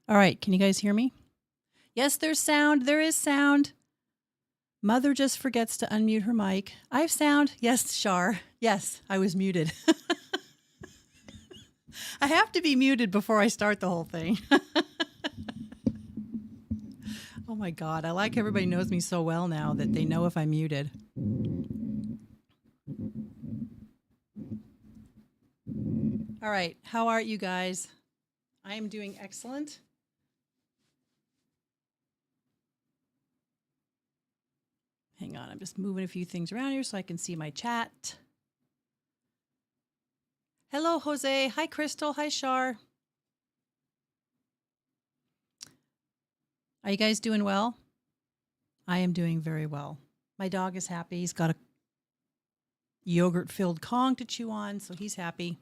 All right, can you guys hear me? Yes, there's sound. There is sound. Mother just forgets to unmute her mic. I have sound. Yes, Shar. Yes, I was muted. I have to be muted before I start the whole thing. Oh my God, I like everybody knows me so well now that they know if I'm muted. All right, how are you guys? I am doing excellent. Hang on, I'm just moving a few things around here so I can see my chat. Hello, Jose. Hi, Crystal. Hi, Shar. Are you guys doing well? I am doing very well. My dog is happy. He's got a yogurt-filled Kong to chew on, so he's happy.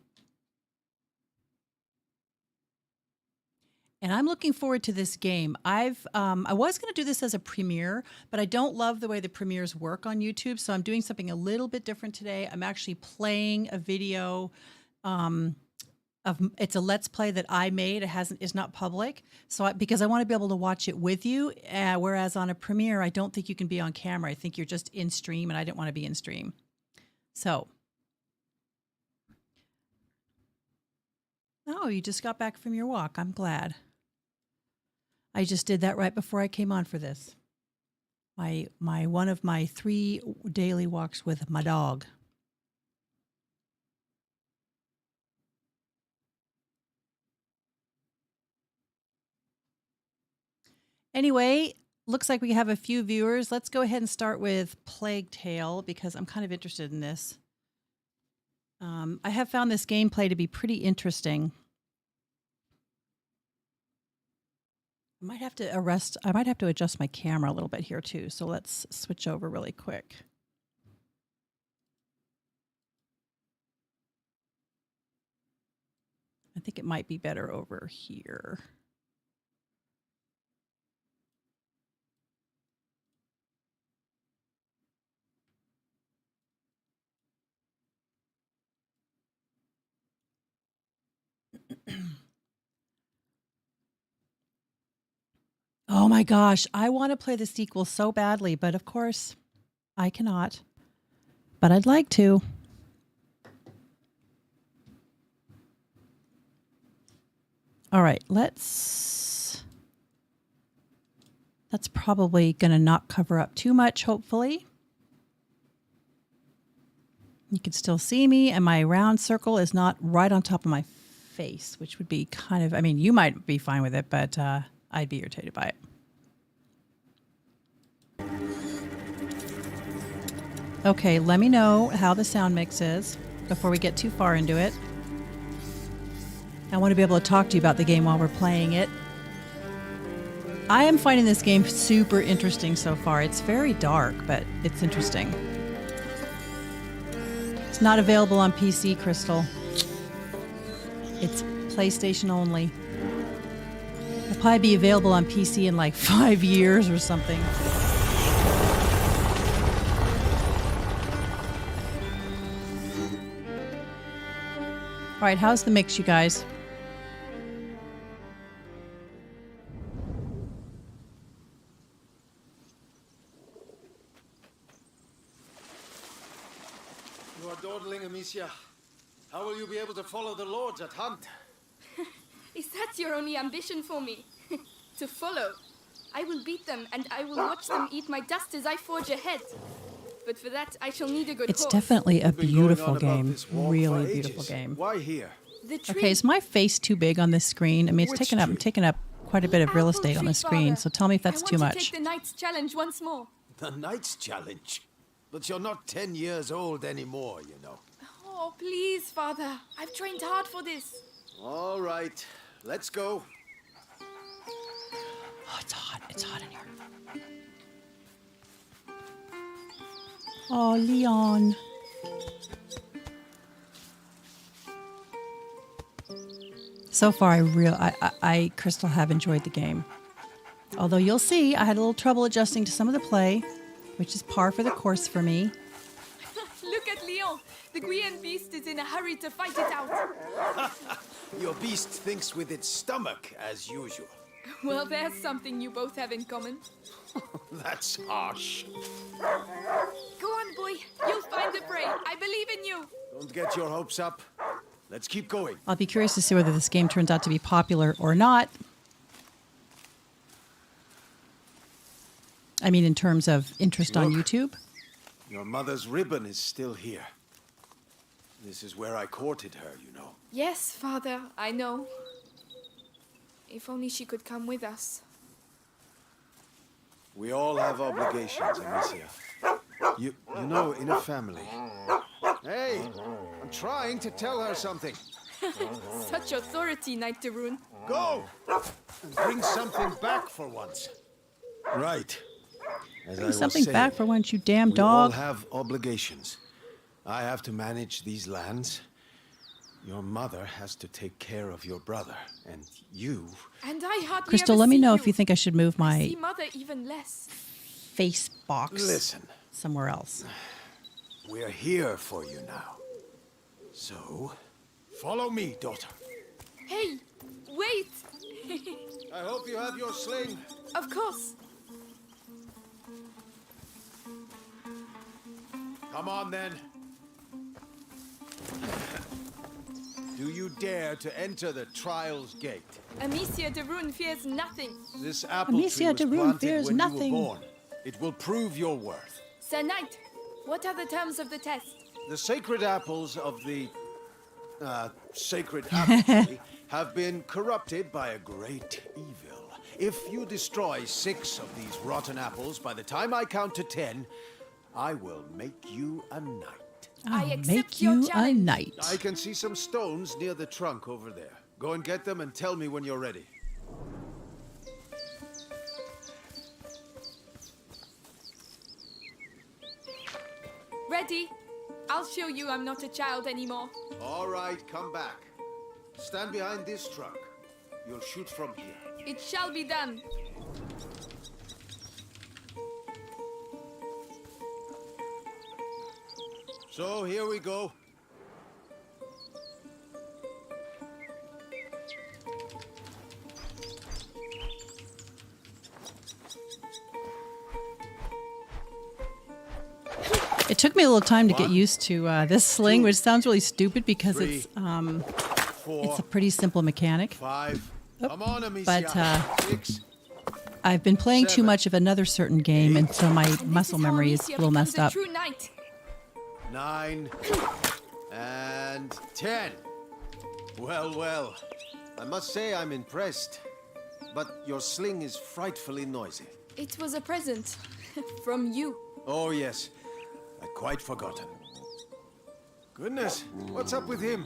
And I'm looking forward to this game. I was going to do this as a premiere, but I don't love the way the premieres work on YouTube, so I'm doing something a little bit different today. I'm actually playing a video it's a Let's Play that I made. It's not public, so because I want to be able to watch it with you. Whereas on a premiere, I don't think you can be on camera. I think you're just in stream, and I didn't want to be in stream. So, oh, you just got back from your walk. I'm glad. I just did that right before I came on for this. One of my 3 daily walks with my dog. Anyway, looks like we have a few viewers. Let's go ahead and start with Plague Tale because I'm kind of interested in this. I have found this gameplay to be pretty interesting. I might have to adjust my camera a little bit here too. So let's switch over really quick. I think it might be better over here. Oh my gosh, I want to play the sequel so badly, but of course I cannot. But I'd like to. All right, that's probably going to not cover up too much, hopefully. You can still see me, and my round circle is not right on top of my face, which would be kind of, I mean, you might be fine with it, but I'd be irritated by it. Okay, let me know how the sound mix is before we get too far into it. I want to be able to talk to you about the game while we're playing it. I am finding this game super interesting so far. It's very dark, but it's interesting. It's not available on PC, Crystal. It's PlayStation only. It'll probably be available on PC in like 5 years or something. All right, how's the mix, you guys? You are dawdling, Amicia. How will you be able to follow the lords at hunt? Is that your only ambition for me? To follow? I will beat them, and I will watch them eat my dust as I forge ahead. But for that, I shall need a good horse. It's definitely a beautiful game. Really beautiful game. Why here? Okay, is my face too big on this screen? I mean, it's taken up quite a bit of real estate on the screen, so tell me if that's too much. I want to take the Knight's Challenge once more. The Knight's Challenge? But you're not 10 years old anymore, you know. Oh, please, Father. I've trained hard for this. All right, let's go. Oh, it's hot. It's hot in here. Oh, Leon. So far, I, Crystal, have enjoyed the game. Although you'll see, I had a little trouble adjusting to some of the play, which is par for the course for me. Look at Leon. The Guian beast is in a hurry to fight it out. Your beast thinks with its stomach, as usual. Well, there's something you both have in common. That's harsh. Go on, boy. You'll find the prey. I believe in you. Don't get your hopes up. Let's keep going. I'll be curious to see whether this game turns out to be popular or not. I mean, in terms of interest on Look. YouTube. Your mother's ribbon is still here. This is where I courted her, you know. Yes, Father, I know. If only she could come with us. We all have obligations, Amicia. You know, in a family. Hey, I'm trying to tell her something. Such authority, Knight de Rune. Go! And bring something back for once. Right. As I Bring was something saying, back for once, you damn we all dog. have obligations. I have to manage these lands. Your mother has to take care of your brother. And you... And I hardly Crystal, ever let me see know you. if you think I should move I my see Mother even less. face box Listen. somewhere else. We're here for you now. So, follow me, daughter. Hey, wait! I hope you have your sling. Of course. Come on, then. Do you dare to enter the Trials Gate? Amicia de Rune fears nothing. This apple Amicia tree was de Rune planted fears when nothing. you were born. It will prove your worth. Sir Knight, what are the terms of the test? The sacred apples of the sacred apple tree have been corrupted by a great evil. If you destroy 6 of these rotten apples by the time I count to 10, I will make you a knight. I'll accept make your you a challenge. knight. I can see some stones near the trunk over there. Go and get them and tell me when you're ready. Ready? I'll show you I'm not a child anymore. All right, come back. Stand behind this truck. You'll shoot from here. It shall be done. So, here we go. It took me a little time to get 1, used to this sling, 2, which sounds really stupid because 3, it's 4, a pretty simple mechanic. 5. Oh, Come on, Amicia. but, 6. I've been playing too 7, much of another certain game, and so my And this muscle is how memory is Amicia a little becomes messed a up. true knight. 9 and 10. Well, well. I must say I'm impressed. But your sling is frightfully noisy. It was a present from you. Oh, yes. I'd quite forgotten. Goodness, what's up with him?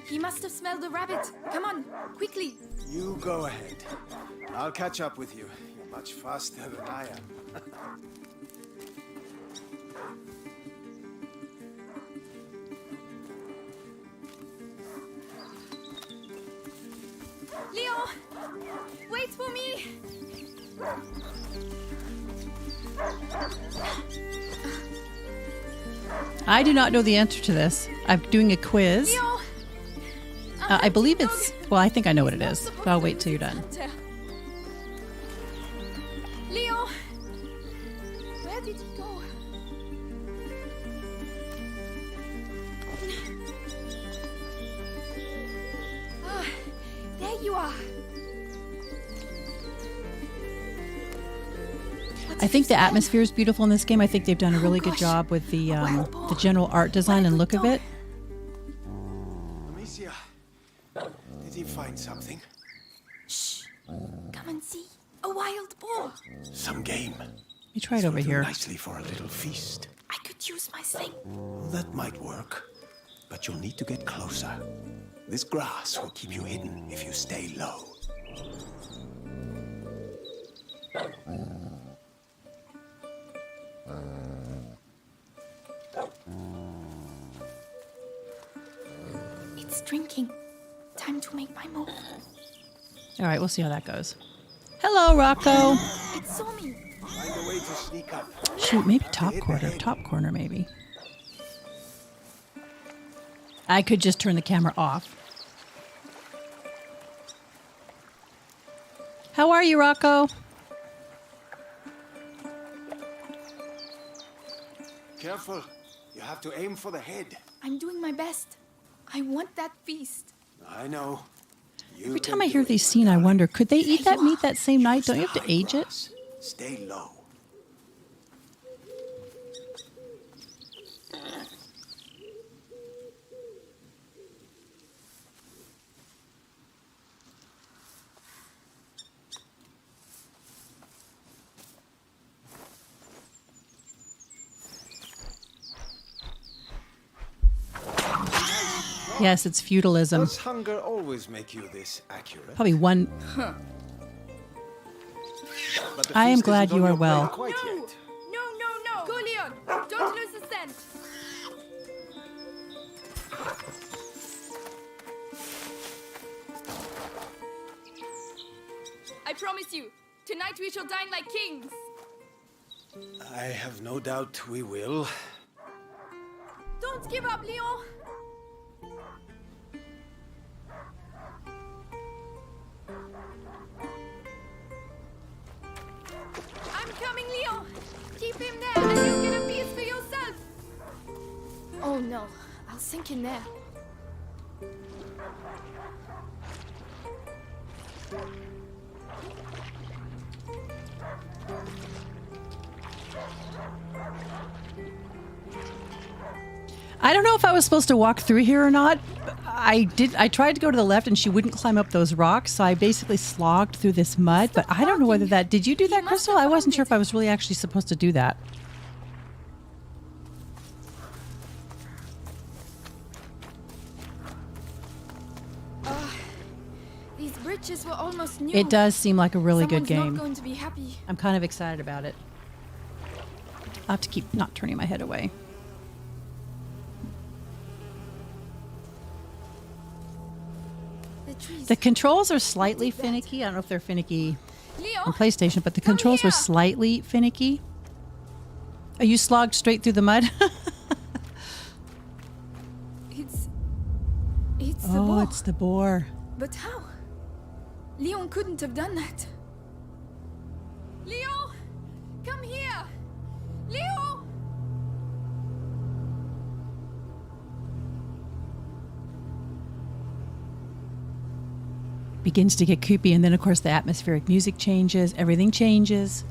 He must have smelled a rabbit. Come on, quickly. You go ahead. I'll catch up with you. You're much faster than I am. Leo, wait for me. I do not know the answer to this. I'm doing a quiz. Leo. I believe it's, well, I think I know what it is, but I'll wait till you're done. Leo, where did he go? Ah, there you are. I think the atmosphere is beautiful in this game. I think they've done a really good job with the general art design and look of it. Amicia, did he find something? Shh, come and see. A wild boar. Some game. You try it over here. Nicely for a little feast. I could use my sling. That might work, but you'll need to get closer. This grass will keep you hidden if you stay low. It's drinking. Time to make my move. All right, we'll see how that goes. Hello, Rocco. It saw me. Find a way to sneak up. Shoot, maybe top corner. Top corner, maybe. I could just turn the camera off. How are you, Rocco? Careful. You have to aim for the head. I'm doing my best. I want that feast. I know. Every time I hear these scenes, I wonder, could they eat that meat that same night? Don't you have to age it? Stay low. Yes, it's feudalism. Does hunger always make you this accurate? Probably one. But the I am feast glad isn't you on are your well. plate quite yet. No. Go, Leon. Don't lose the scent. I promise you, tonight we shall dine like kings. I have no doubt we will. Don't give up, Leon. I'm coming, Leon. Keep him there and you get a piece for yourself. Oh no, I'll sink in there. I don't know if I was supposed to walk through here or not. I tried to go to the left and she wouldn't climb up those rocks, so I basically slogged through this mud, but I don't know whether that... Did you do that, Crystal? I wasn't sure if I was really actually supposed to do that. These bridges were almost new. It does seem like a really good Someone's game. not going to be happy. I'm kind of excited about it. I'll have to keep not turning my head away. The controls are slightly finicky. I don't know if they're finicky on PlayStation, but the controls were slightly finicky. Are you slogged straight through the mud? It's the boar. Oh, it's the boar. But how? Leon couldn't have done that. Leon! Come here! Leon! Begins to get creepy, and then of course the atmospheric music changes. Everything changes.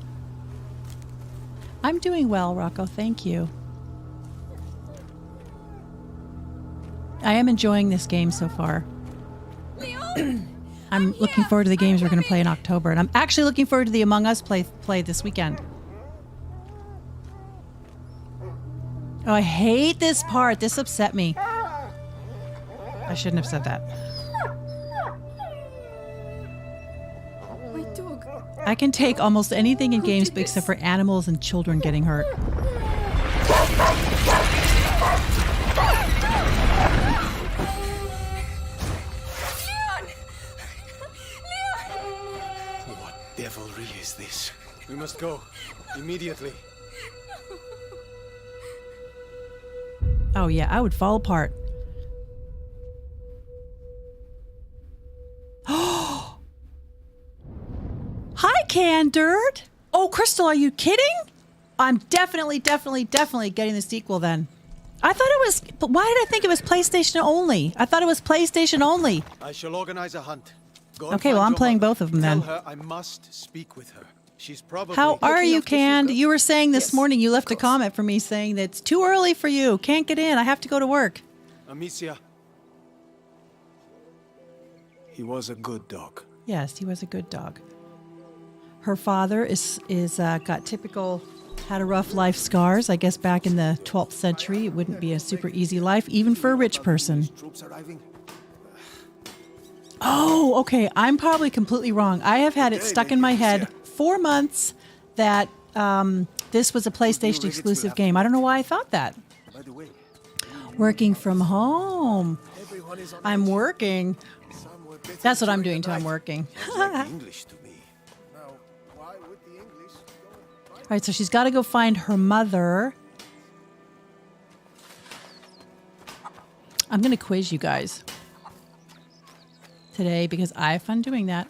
I'm doing well, Rocco. Thank you. I am enjoying this game so far. Leon! I'm looking forward to the games we're going to play in October, and I'm actually looking forward to the Among Us play this weekend. Oh, I hate this part. This upset me. I shouldn't have said that. My dog. I can take almost anything in games except for animals and children getting hurt. What devilry is this? We must go. Immediately. Oh yeah, I would fall apart. Hi, Candid. Oh, Crystal, are you kidding? I'm definitely getting the sequel then. I thought it was, but why did I think it was PlayStation only? I thought it was PlayStation only. I shall organize a hunt. Go and Okay, well, find I'm your playing mother. both of them Tell then. her I must speak with her. She's probably... How are looking you, after Cand? Hugo. You were saying this Yes, morning you left a of course. comment for me saying that it's too early for you. Can't get in. I have to go to work. Amicia. He was a good dog. Yes, he was a good dog. Her father is got typical had a rough life scars. I guess back in the 12th century, it wouldn't be a super easy life, even for a rich person. Troops arriving. Oh, okay. I'm probably completely wrong. I have had it stuck in my head 4 months that this was a PlayStation exclusive game. I don't know why I thought that. By the way, Working from home. everyone is on I'm working. Some were better That's what I'm during doing the till I'm night. working. Sounds like English to me. Now, why would the English go All right, so she's got to go find her mother. I'm going to quiz you guys today because I have fun doing that.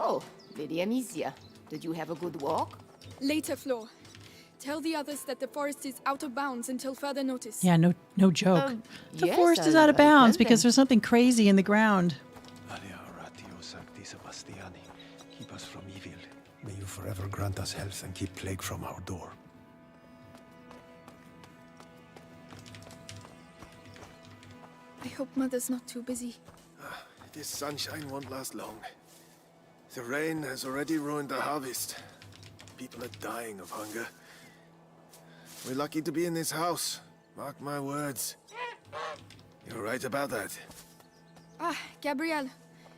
Oh, Lady Amicia, did you have a good walk? Later, Flo. Tell the others that the forest is out of bounds until further notice. Yeah, no joke. The yes, forest is I'll out of bounds tell because them. there's something crazy in the ground. Keep us from evil. May you forever grant us health and keep plague from our door. I hope Mother's not too busy. This sunshine won't last long. The rain has already ruined the harvest. People are dying of hunger. We're lucky to be in this house. Mark my words. You're right about that. Ah, Gabrielle.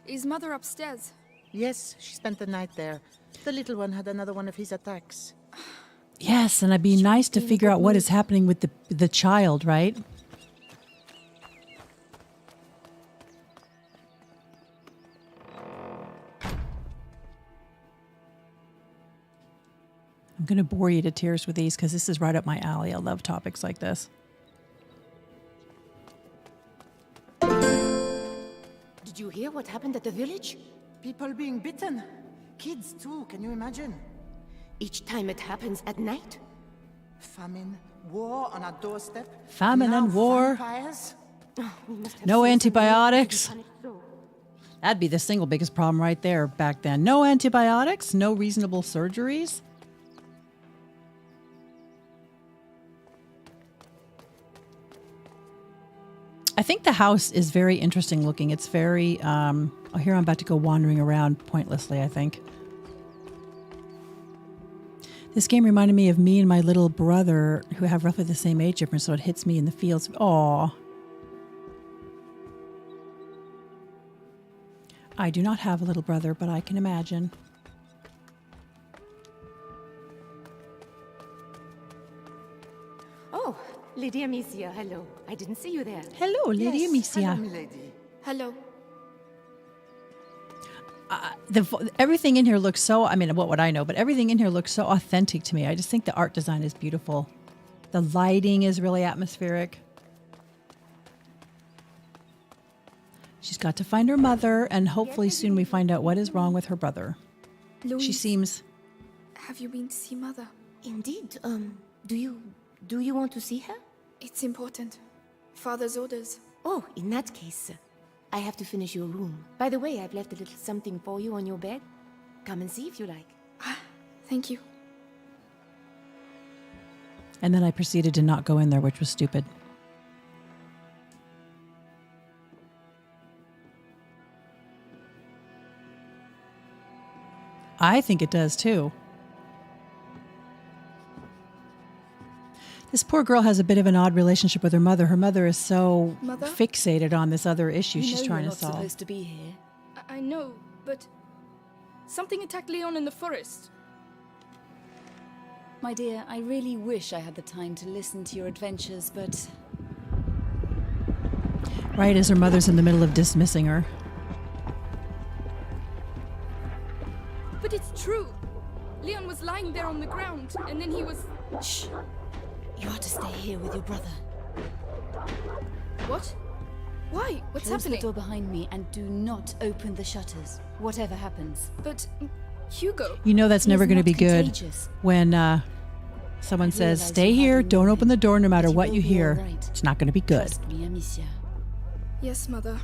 Is Mother upstairs? Yes, she spent the night there. The little one had another one of his attacks. Yes, and it'd be nice to figure out what is happening with the child, right? I'm going to bore you to tears with these because this is right up my alley. I love topics like this. Did you hear what happened at the village? People being bitten. Kids too, can you imagine? Each time it happens at night? Famine, war on our doorstep. Famine now and war. Vampires. We must have No seen antibiotics. something to be punished so. That'd be the single biggest problem right there back then. No antibiotics, no reasonable surgeries. I think the house is very interesting looking. It's very, oh, here I'm about to go wandering around pointlessly, I think. This game reminded me of me and my little brother who have roughly the same age difference, so it hits me in the feels. Aw. I do not have a little brother, but I can imagine. Oh, Lady Amicia, hello. I didn't see you there. Hello, Lady Yes, Amicia. hello, milady. Hello. Everything in here looks so, I mean, what would I know? But everything in here looks so authentic to me. I just think the art design is beautiful. The lighting is really atmospheric. She's got to find her mother, and hopefully soon we find out what is wrong with her brother. Louise, She seems... have you been to see Mother? Indeed. Do you want to see her? It's important. Father's orders. Oh, in that case, I have to finish your room. By the way, I've left a little something for you on your bed. Come and see if you like. Ah, thank you. And then I proceeded to not go in there, which was stupid. I think it does too. This poor girl has a bit of an odd relationship with her mother. Her mother is so Mother? fixated on this other issue she's You know trying you're to not solve. supposed to be here. I know, but something attacked Leon in the forest. My dear, I really wish I had the time to listen to your adventures, but Right as her mother's in the middle of dismissing her. But it's true. Leon was lying there on the ground, and then he was... shh. You are to stay here with your brother. What? Why? What's Close happening? the door behind me and do not open the shutters, whatever happens. But Hugo... You know that's He never is going to not be good contagious. when someone says, realize stay you here, hardly don't know open me, the door no matter but you what will you be hear. all right. It's not going to be good. Trust me, Amicia. Yes, Mother.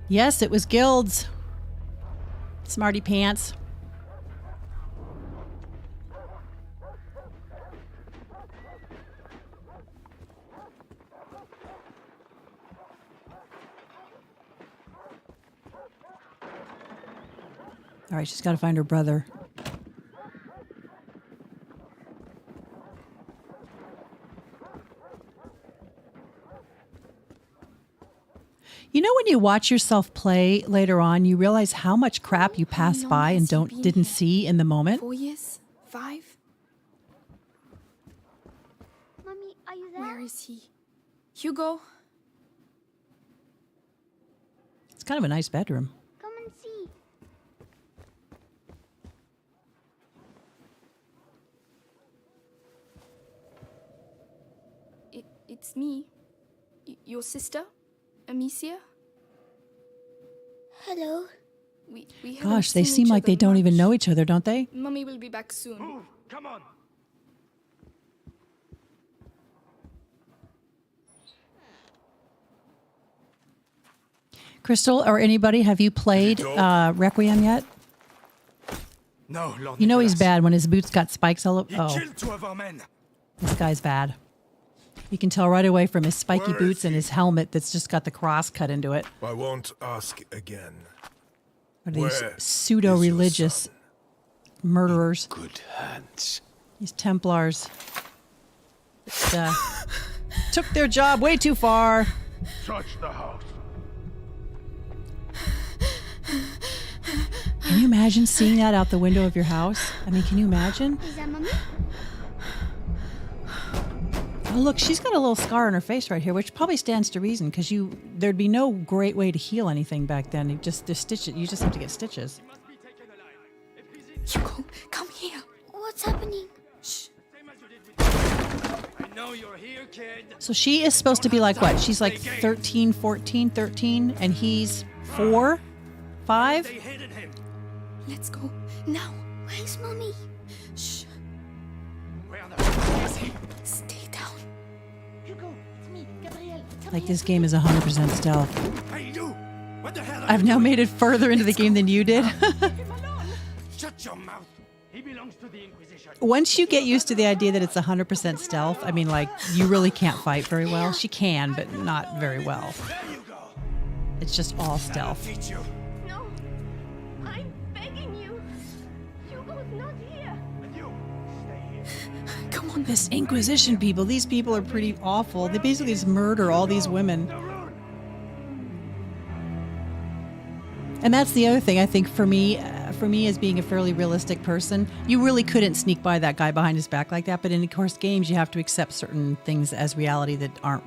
Yes, it was guilds. Smarty pants. All right, she's got to find her brother. You know, when you watch yourself play later on, you realize how much crap you pass long by has and he been didn't here? see in the moment. 4 years? 5? Mommy, are you there? Where is he? Hugo? It's kind of a nice bedroom. Come and see. it's me. Your sister, Amicia. Hello. We haven't Gosh, they seen seem each like they other don't even much. know each other, don't they? Mummy will be back soon. Move! Come on! Crystal or anybody, have you played Requiem yet? No, Lord You know he's Nicholas. bad when his boots got spikes all over. He Oh, killed 2 of our men. this guy's bad. You can tell right away from his spiky Where boots is and he? his helmet that's just got the cross cut into it. I won't ask again. What are these Where pseudo-religious is your murderers? Good hands. These Templars that, took their job way too far. Search the house. Can you imagine seeing that out the window of your house? I mean, can you imagine? Is that Mommy? Oh, look, she's got a little scar on her face right here, which probably stands to reason because there'd be no great way to heal anything back then. You just stitch it. You just have to get stitches. Hugo, come here. What's happening? I know you're here, kid. So she is supposed to be like what? She's like 13, 14, 13, and he's 4, 5? They hated him. Let's go now. Where's Mommy? Shh. Where the f is he? Stay down. Hugo, it's me, Gabrielle. Like this game is 100% stealth. Hey, you! What the hell are I've you now doing? made it further into the game than you did. Shut your mouth. He belongs to the Inquisition. Once you get used to the idea that it's 100% stealth, I mean, like, you really can't fight very well. She can, but not very well. There you go. It's just all stealth. Teach you. No. I'm begging you. Hugo's not here. And you, stay here. Come on. This Inquisition people, these people are pretty awful. They basically just murder all these women. The road. And that's the other thing, I think, for me as being a fairly realistic person, you really couldn't sneak by that guy behind his back like that. But in, of course, games, you have to accept certain things as reality that aren't.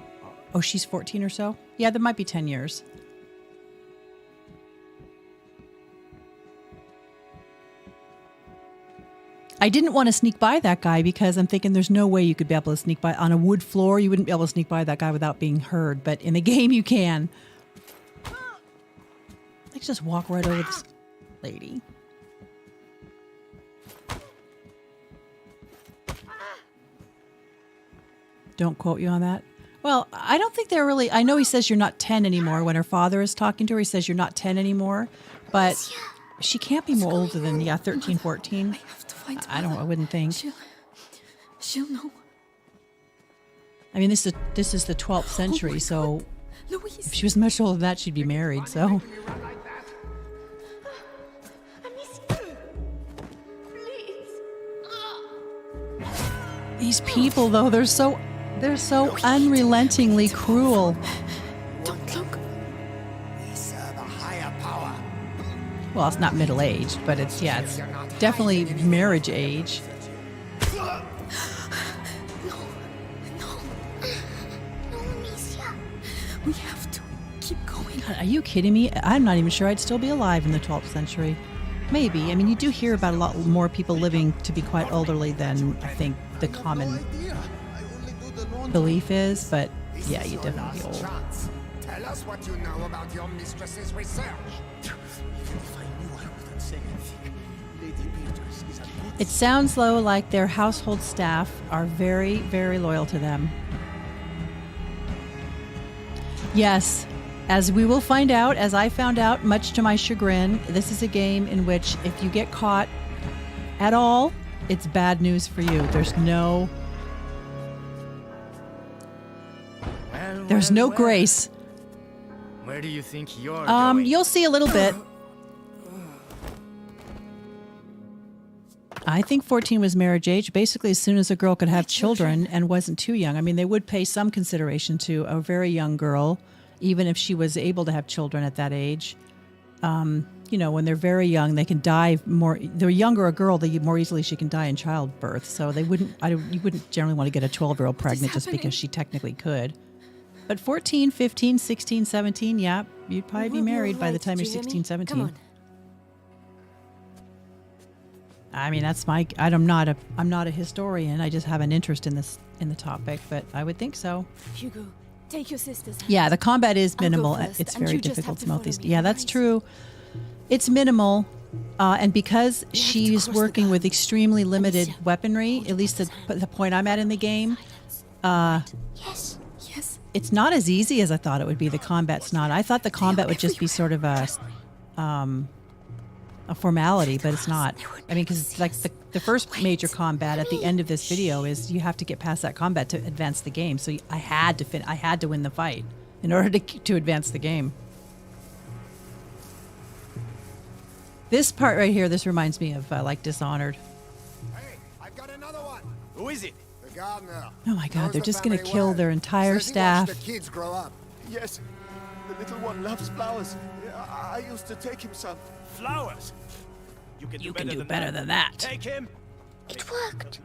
Oh, she's 14 or so? Yeah, that might be 10 years. I didn't want to sneak by that guy because I'm thinking there's no way you could be able to sneak by. On a wood floor, you wouldn't be able to sneak by that guy without being heard. But in the game, you can. Let's just walk right over this lady. Don't quote you on that. Well, I don't think they're really... I know he says you're not 10 anymore. When her father is talking to her, he says you're not 10 anymore. But she can't be more older than, 13, 14. I have to find I don't. I wouldn't think. She'll know. I mean, this is the 12th century, so Louise. if she was much older than that, she'd be married. So these people, though, they're so unrelentingly cruel. Don't look. We serve a higher power. Well, it's not middle aged, but it's definitely marriage age. No, Amicia. We have to keep going. God, are you kidding me? I'm not even sure I'd still be alive in the 12th century. Maybe. I mean, you do hear about a lot more people living to be quite elderly than I think the common belief is, but yeah, you definitely be old. Tell us what you know about your mistress's research. Even if I knew, I wouldn't say anything. Lady Beatrice is a good... It sounds, though, like their household staff are very, very loyal to them. Yes, as we will find out, as I found out, much to my chagrin, this is a game in which if you get caught at all, it's bad news for you. There's no grace. Where do you think you're going? You'll see a little bit. I think 14 was marriage age. Basically, as soon as a girl could have children and wasn't too young. I mean, they would pay some consideration to a very young girl, even if she was able to have children at that age. When they're very young, they can die more. The younger a girl, the more easily she can die in childbirth. So they wouldn't. You wouldn't generally want to get a 12-year-old pregnant just because she technically could. But 14, 15, 16, 17, yeah, you'd probably be married by the time you're 16, 17. Come on. I mean, that's my. I'm not a historian. I just have an interest in the topic, but I would think so. Hugo, take your sister's hand. Yeah, the combat is I'll go minimal. first, It's and very you just difficult have to mount follow these. me, Yeah, that's right? true. It's minimal, and because have to she's cross the working with garden. extremely limited Amicia, weaponry, hold at least your the hand. point I'm at in the game, Yes. Yes. it's not as easy as I thought it would be. The combat's not. I thought the combat would just be sort of a formality, but it's not. I mean, because like the first major combat at the end of this video is you have to get past that combat to advance the game. So I had to win the fight in order to advance the game. This part right here, this reminds me of like Dishonored. Hey, I've got another one. Who is it? The gardener. Oh my God, Knows they're the just going to family kill well. their entire Says he watched staff. the kids grow up. Yes, the little one loves flowers. I used to take him some. Flowers. You can do better than that. Take him. It worked.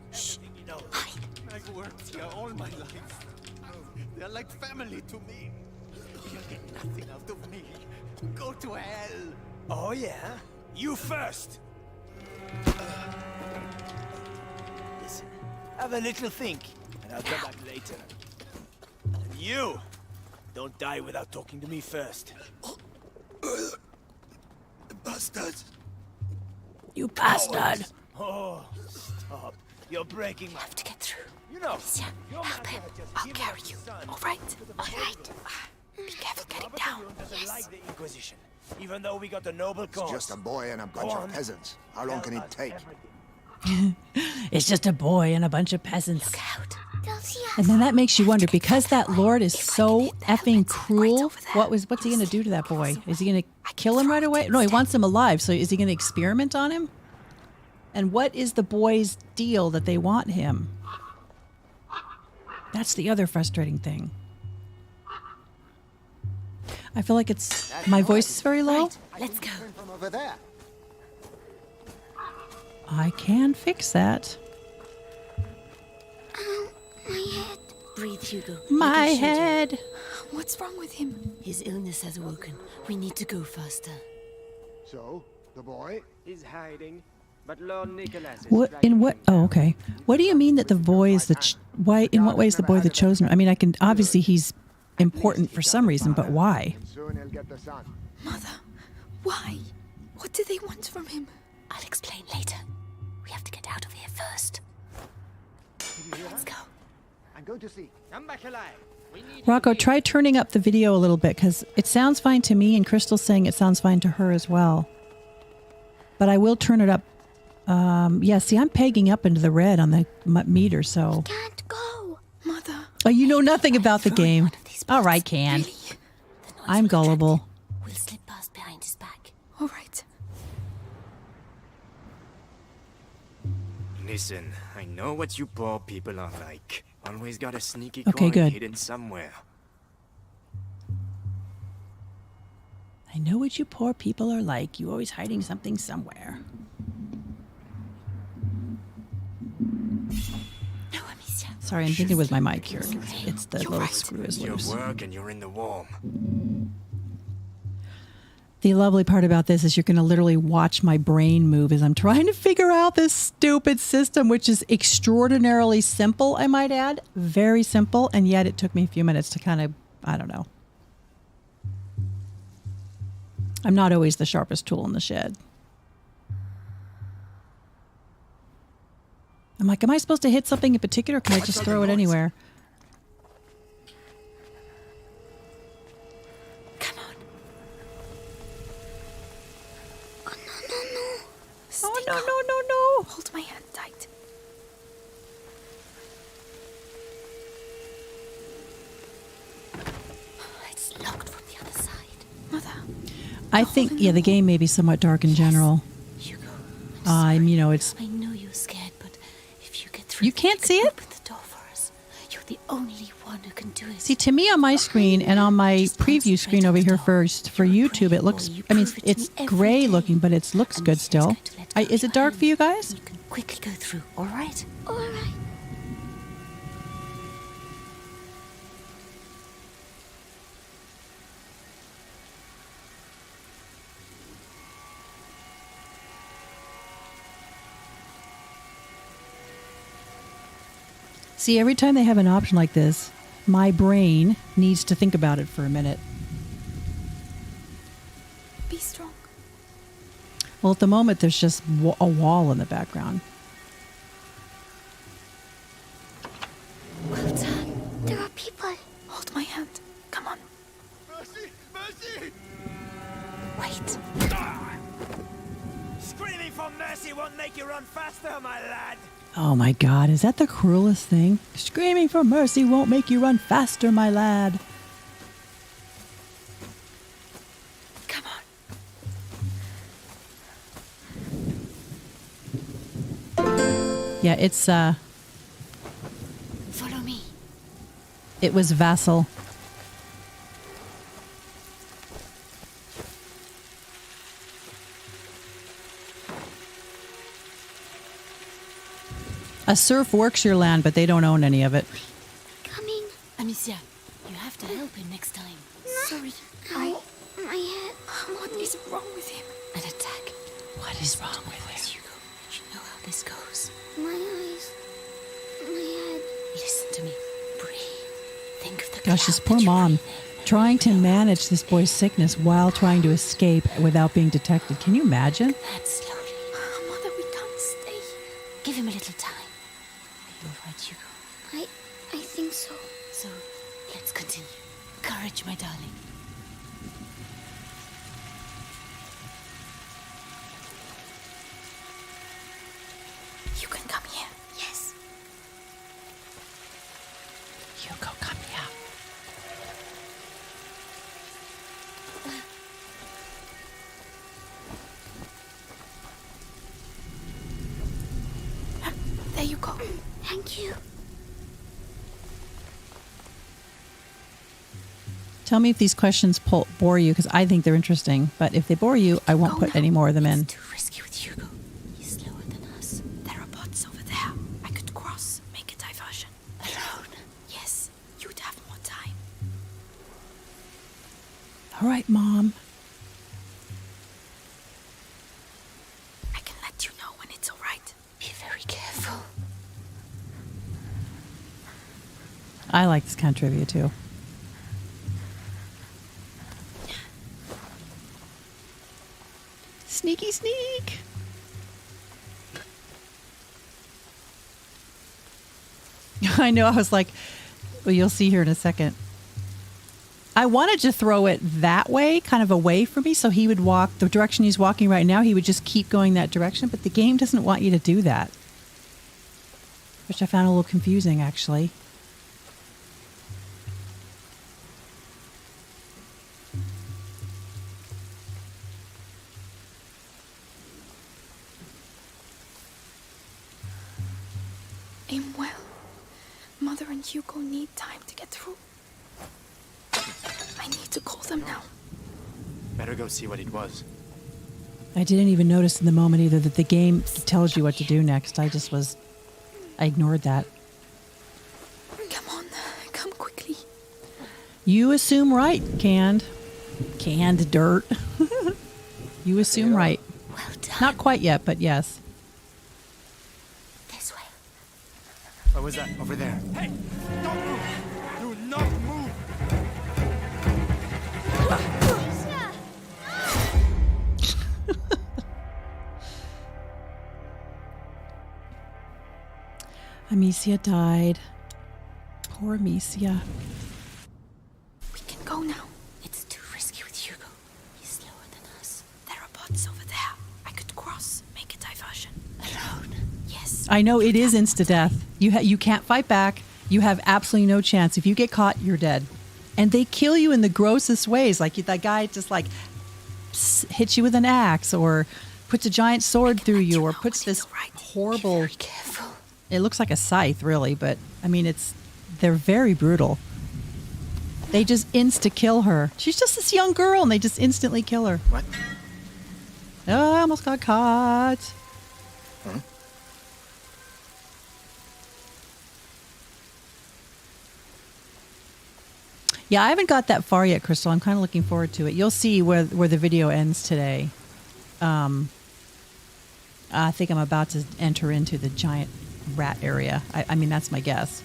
I've worked here all my life. They're like family to me. You'll get nothing out of me. Go to hell. Oh yeah. You first. Listen. Have a little think, and I'll come back later. And you. Don't die without talking to me first. Bastards. You bastard! Oh, stop. You're breaking my... have to get through. You know, Amicia, your help master him. had just I'll given carry us you. his son. All right. All right. Be careful getting down. Doesn't like the Inquisition, even though we got a noble cause. Just a boy and a bunch on. of peasants. How long can Tell it us take? everything. It's just a boy and a bunch of peasants. Out. They'll see us. And then that makes you wonder, because that Lord is so effing cruel, what's he going to do to that boy? Is he going to kill him right away? No, he wants him alive, so is he going to experiment on him? And what is the boy's deal that they want him? That's the other frustrating thing. I feel like my voice is very low. Let's go. From over there. I can fix that. My head. Breathe, Hugo. My Make it shorter. head. What's wrong with him? His illness has awoken. We need to go faster. So, the boy? He's hiding, but Lord Nicholas is What in what? Oh, okay. What do you mean that the boy is why? In what way is the boy the chosen? I mean, I can obviously he's important for some reason, but why? Soon he'll get the son. Mother, why? What do they want from him? I'll explain later. We have to get out of here first. Let's go. I'm going to see. Come back alive. We need Rocco, try turning up the video a little bit because it sounds fine to me, and Crystal's saying it sounds fine to her as well. But I will turn it up. Yeah, see, I'm pegging up into the red on the meter, so. Can't go. Mother. Oh, you know nothing about the game. All right, Can. Really? I'm gullible. We'll slip past behind his back. All right. Listen, I know what you poor people are like. Always got a sneaky Okay, coin good. hidden somewhere. I know what you poor people are like. You always hiding something somewhere. No, Amicia. Sorry, I'm thinking with my mic here. It's the You're little right. screw is It's your loose. work and you're in the warm. The lovely part about this is you're going to literally watch my brain move as I'm trying to figure out this stupid system, which is extraordinarily simple, I might add. Very simple, and yet it took me a few minutes to kind of, I don't know. I'm not always the sharpest tool in the shed. I'm like, am I supposed to hit something in particular, or can I just throw it anywhere? Come on. Oh, no, no, no, no. Hold my hand tight. It's locked from the other side. Mother. I think, yeah, the game may be somewhat dark in general. Hugo. You know, it's I know you're scared, but if you get through, You can't see it? Open the door for us. You're the only one who can do it. See, to me on my screen and on my preview screen over here for YouTube, it looks, I mean, it's gray looking, but it looks good still. Is it dark for you guys? You can quickly go through. All right. All right. See, every time they have an option like this, my brain needs to think about it for a minute. Be strong. Well, at the moment, there's just a wall in the background. Well done. There are people. Hold my hand. Come on. Mercy! Mercy! Wait. Screaming for mercy won't make you run faster, my lad. Oh my God, is that the cruelest thing? Screaming for mercy won't make you run faster, my lad. Come on. Yeah, it's, Follow me. it was Vassal. A serf works your land, but they don't own any of it. Coming. Amicia, you have to help him next time. Sorry. My head. What is wrong with him? An attack. What is wrong with him? Hugo, you know how this goes. My eyes. My head. Listen to me. Breathe. Think of the Gosh, this cloud poor that you're mom, in. trying to manage this boy's sickness while trying to escape without being detected. Can you imagine? That's slowly. Mother, we can't stay here. Give him a little time. You're right, Hugo. I think so. So, let's continue. Courage, my darling. You can come here. Yes. Hugo, come here. There you go. Thank you. Tell me if these questions bore you, because I think they're interesting. But if they bore you, I won't put any more of them in. It's too risky with Hugo. He's slower than us. There are bots over there. I could cross, make a diversion. Alone. Yes, you'd have more time. All right, Mom. I can let you know when it's all right. Be very careful. I like this kind of trivia, too. Sneaky sneak. I know. I was like, well, you'll see here in a second. I wanted to throw it that way, kind of away from me, so he would walk the direction he's walking right now. He would just keep going that direction, but the game doesn't want you to do that, which I found a little confusing, actually. Aim well. Mother and Hugo need time to get through. I need to call them now. Better go see what it was. I didn't even notice in the moment either that the game tells you what to do next. I ignored that. Come on, come quickly. You assume right, canned dirt. You assume right. Well done. Not quite yet, but yes. This way. What was that? Over there. Hey! Don't move! Do not move! Amicia died. Poor Amicia. We can go now. It's too risky with Hugo. He's slower than us. There are bots over there. I could cross, make a diversion. Alone. Yes. I know it is insta-death. You can't fight back. You have absolutely no chance. If you get caught, you're dead. And they kill you in the grossest ways. Like that guy just like hits you with an axe or puts a giant sword through you or puts this horrible... Be careful. It looks like a scythe, really, but I mean, they're very brutal. They just insta-kill her. She's just this young girl, and they just instantly kill her. What? Oh, I almost got caught. Huh? Yeah, I haven't got that far yet, Crystal. I'm kind of looking forward to it. You'll see where the video ends today. I think I'm about to enter into the giant rat area. I mean, that's my guess.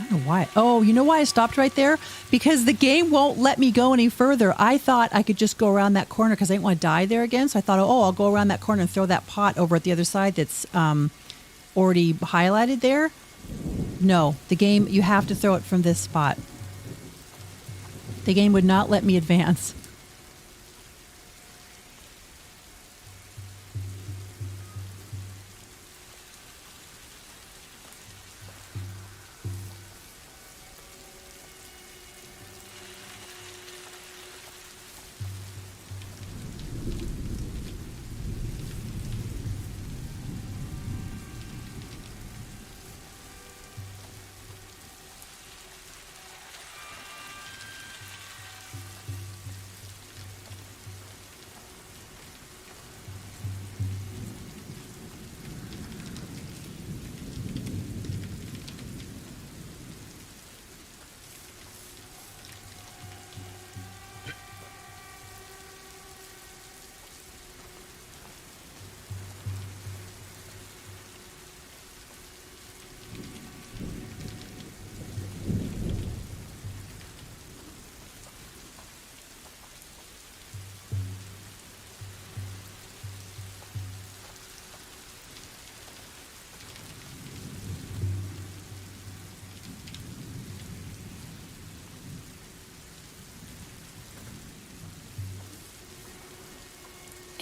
I don't know why. Oh, you know why I stopped right there? Because the game won't let me go any further. I thought I could just go around that corner because I didn't want to die there again. So I thought, oh, I'll go around that corner and throw that pot over at the other side that's already highlighted there. No, the game, you have to throw it from this spot. The game would not let me advance.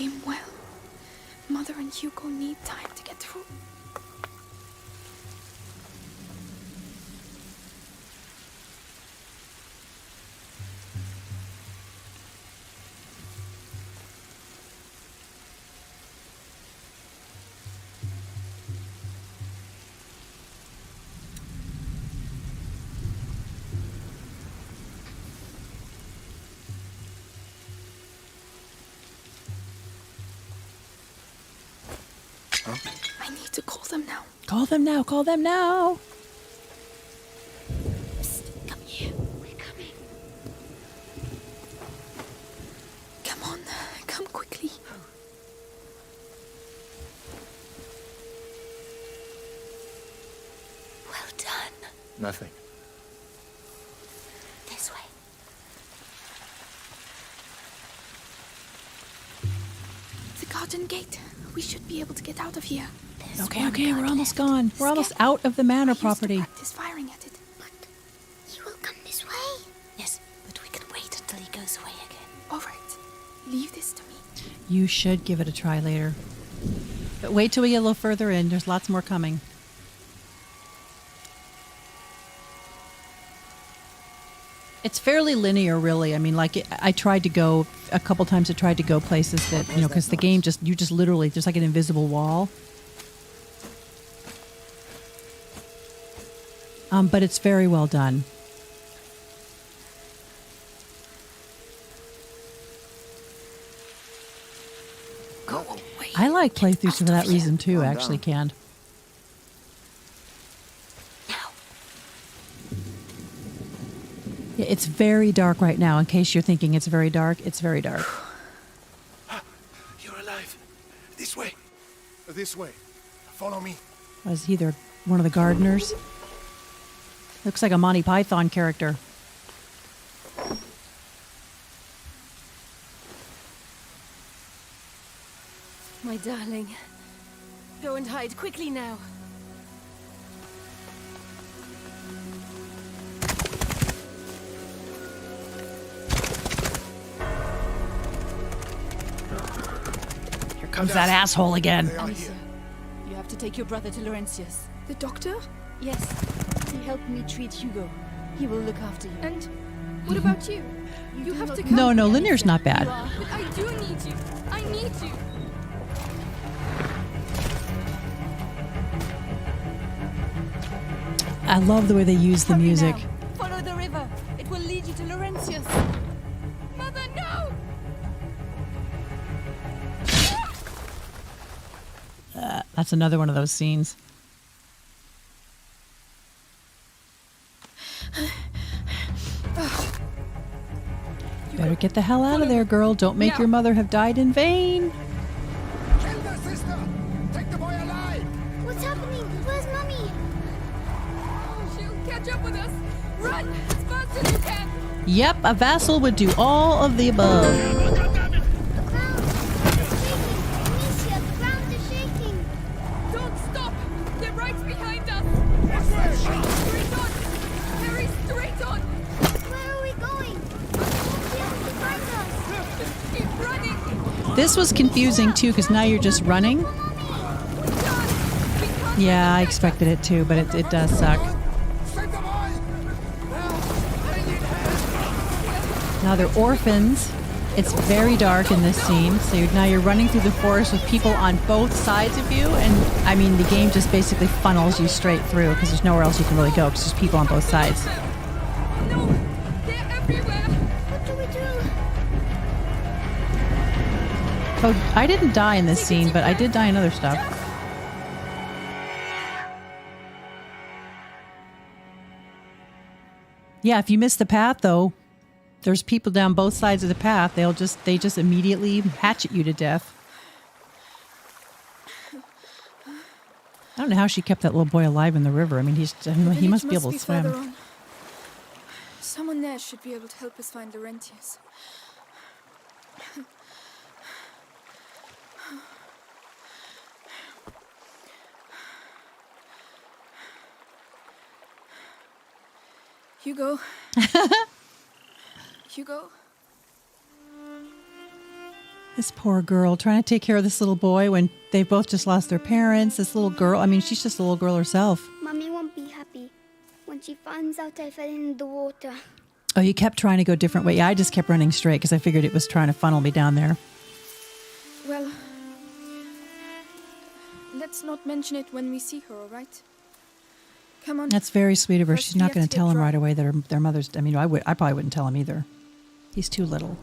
I'm well. Mother and Hugo need time to get through. I need to call them now. Call them now. Call them now. Psst, come here. We're coming. Come on. Come quickly. Well done. Nothing. This way. The garden gate. We should be able to get out of here. Okay, we're almost gone. We're almost out of the manor property. Practice firing at it. But he will come this way. Yes, but we can wait until he goes away again. All right. Leave this to me. You should give it a try later. But wait till we get a little further in. There's lots more coming. It's fairly linear, really. I mean, like, I tried to go a couple times. I tried to go places that, you know, because the game you just literally, there's like an invisible wall. But it's very well done. Go away. I like playthroughs for that reason too, actually, Canned. Yeah, it's very dark right now. In case you're thinking it's very dark, it's very dark. You're alive. This way. This way. Follow me. Was he either one of the gardeners? Looks like a Monty Python character. My darling. Go and hide quickly now. Here comes that asshole again. Amicia, you have to take your brother to Laurentius. The doctor? Yes, he helped me treat Hugo. He will look after you. And what about you? You have to come. No, linear's not bad. But I do need you. I need you. I love the way they use the music. Now. Follow the river. It will lead you to Laurentius. Mother, no! That's another one of those scenes. Better get the hell out of there, girl. Don't make your mother have died in vain. Kill the sister! Take the boy alive! What's happening? Where's Mummy? She'll catch up with us. Run as fast as you can. Yep, a vassal would do all of the above. The ground is shaking. Amicia, the ground is shaking. Don't stop. They're right behind us. Straight on. Very straight on. Where are we going? They won't be able to find us. Just keep running. This was confusing too, because now you're just running. Yeah, I expected it too, but it does suck. Now they're orphans. It's very dark in this scene, so now you're running through the forest with people on both sides of you, and I mean the game just basically funnels you straight through because there's nowhere else you can really go because there's people on both sides. No, they're everywhere. What do we do? Oh, I didn't die in this scene, but I did die in other stuff. Yeah, if you miss the path though, there's people down both sides of the path. They just immediately hatchet you to death. I don't know how she kept that little boy alive in the river. I mean, he must be able to swim. Someone there should be able to help us find the rentiers. Hugo. Hugo. This poor girl trying to take care of this little boy when they both just lost their parents. This little girl, I mean, she's just a little girl herself. Mummy won't be happy when she finds out I fell in the water. Oh, you kept trying to go a different way. Yeah, I just kept running straight because I figured it was trying to funnel me down there. Well, let's not mention it when we see her, all right? Come on. That's very sweet of her. First She's we not have going to to get tell him dry. right away that their mother's... I mean, I probably wouldn't tell him either. He's too little.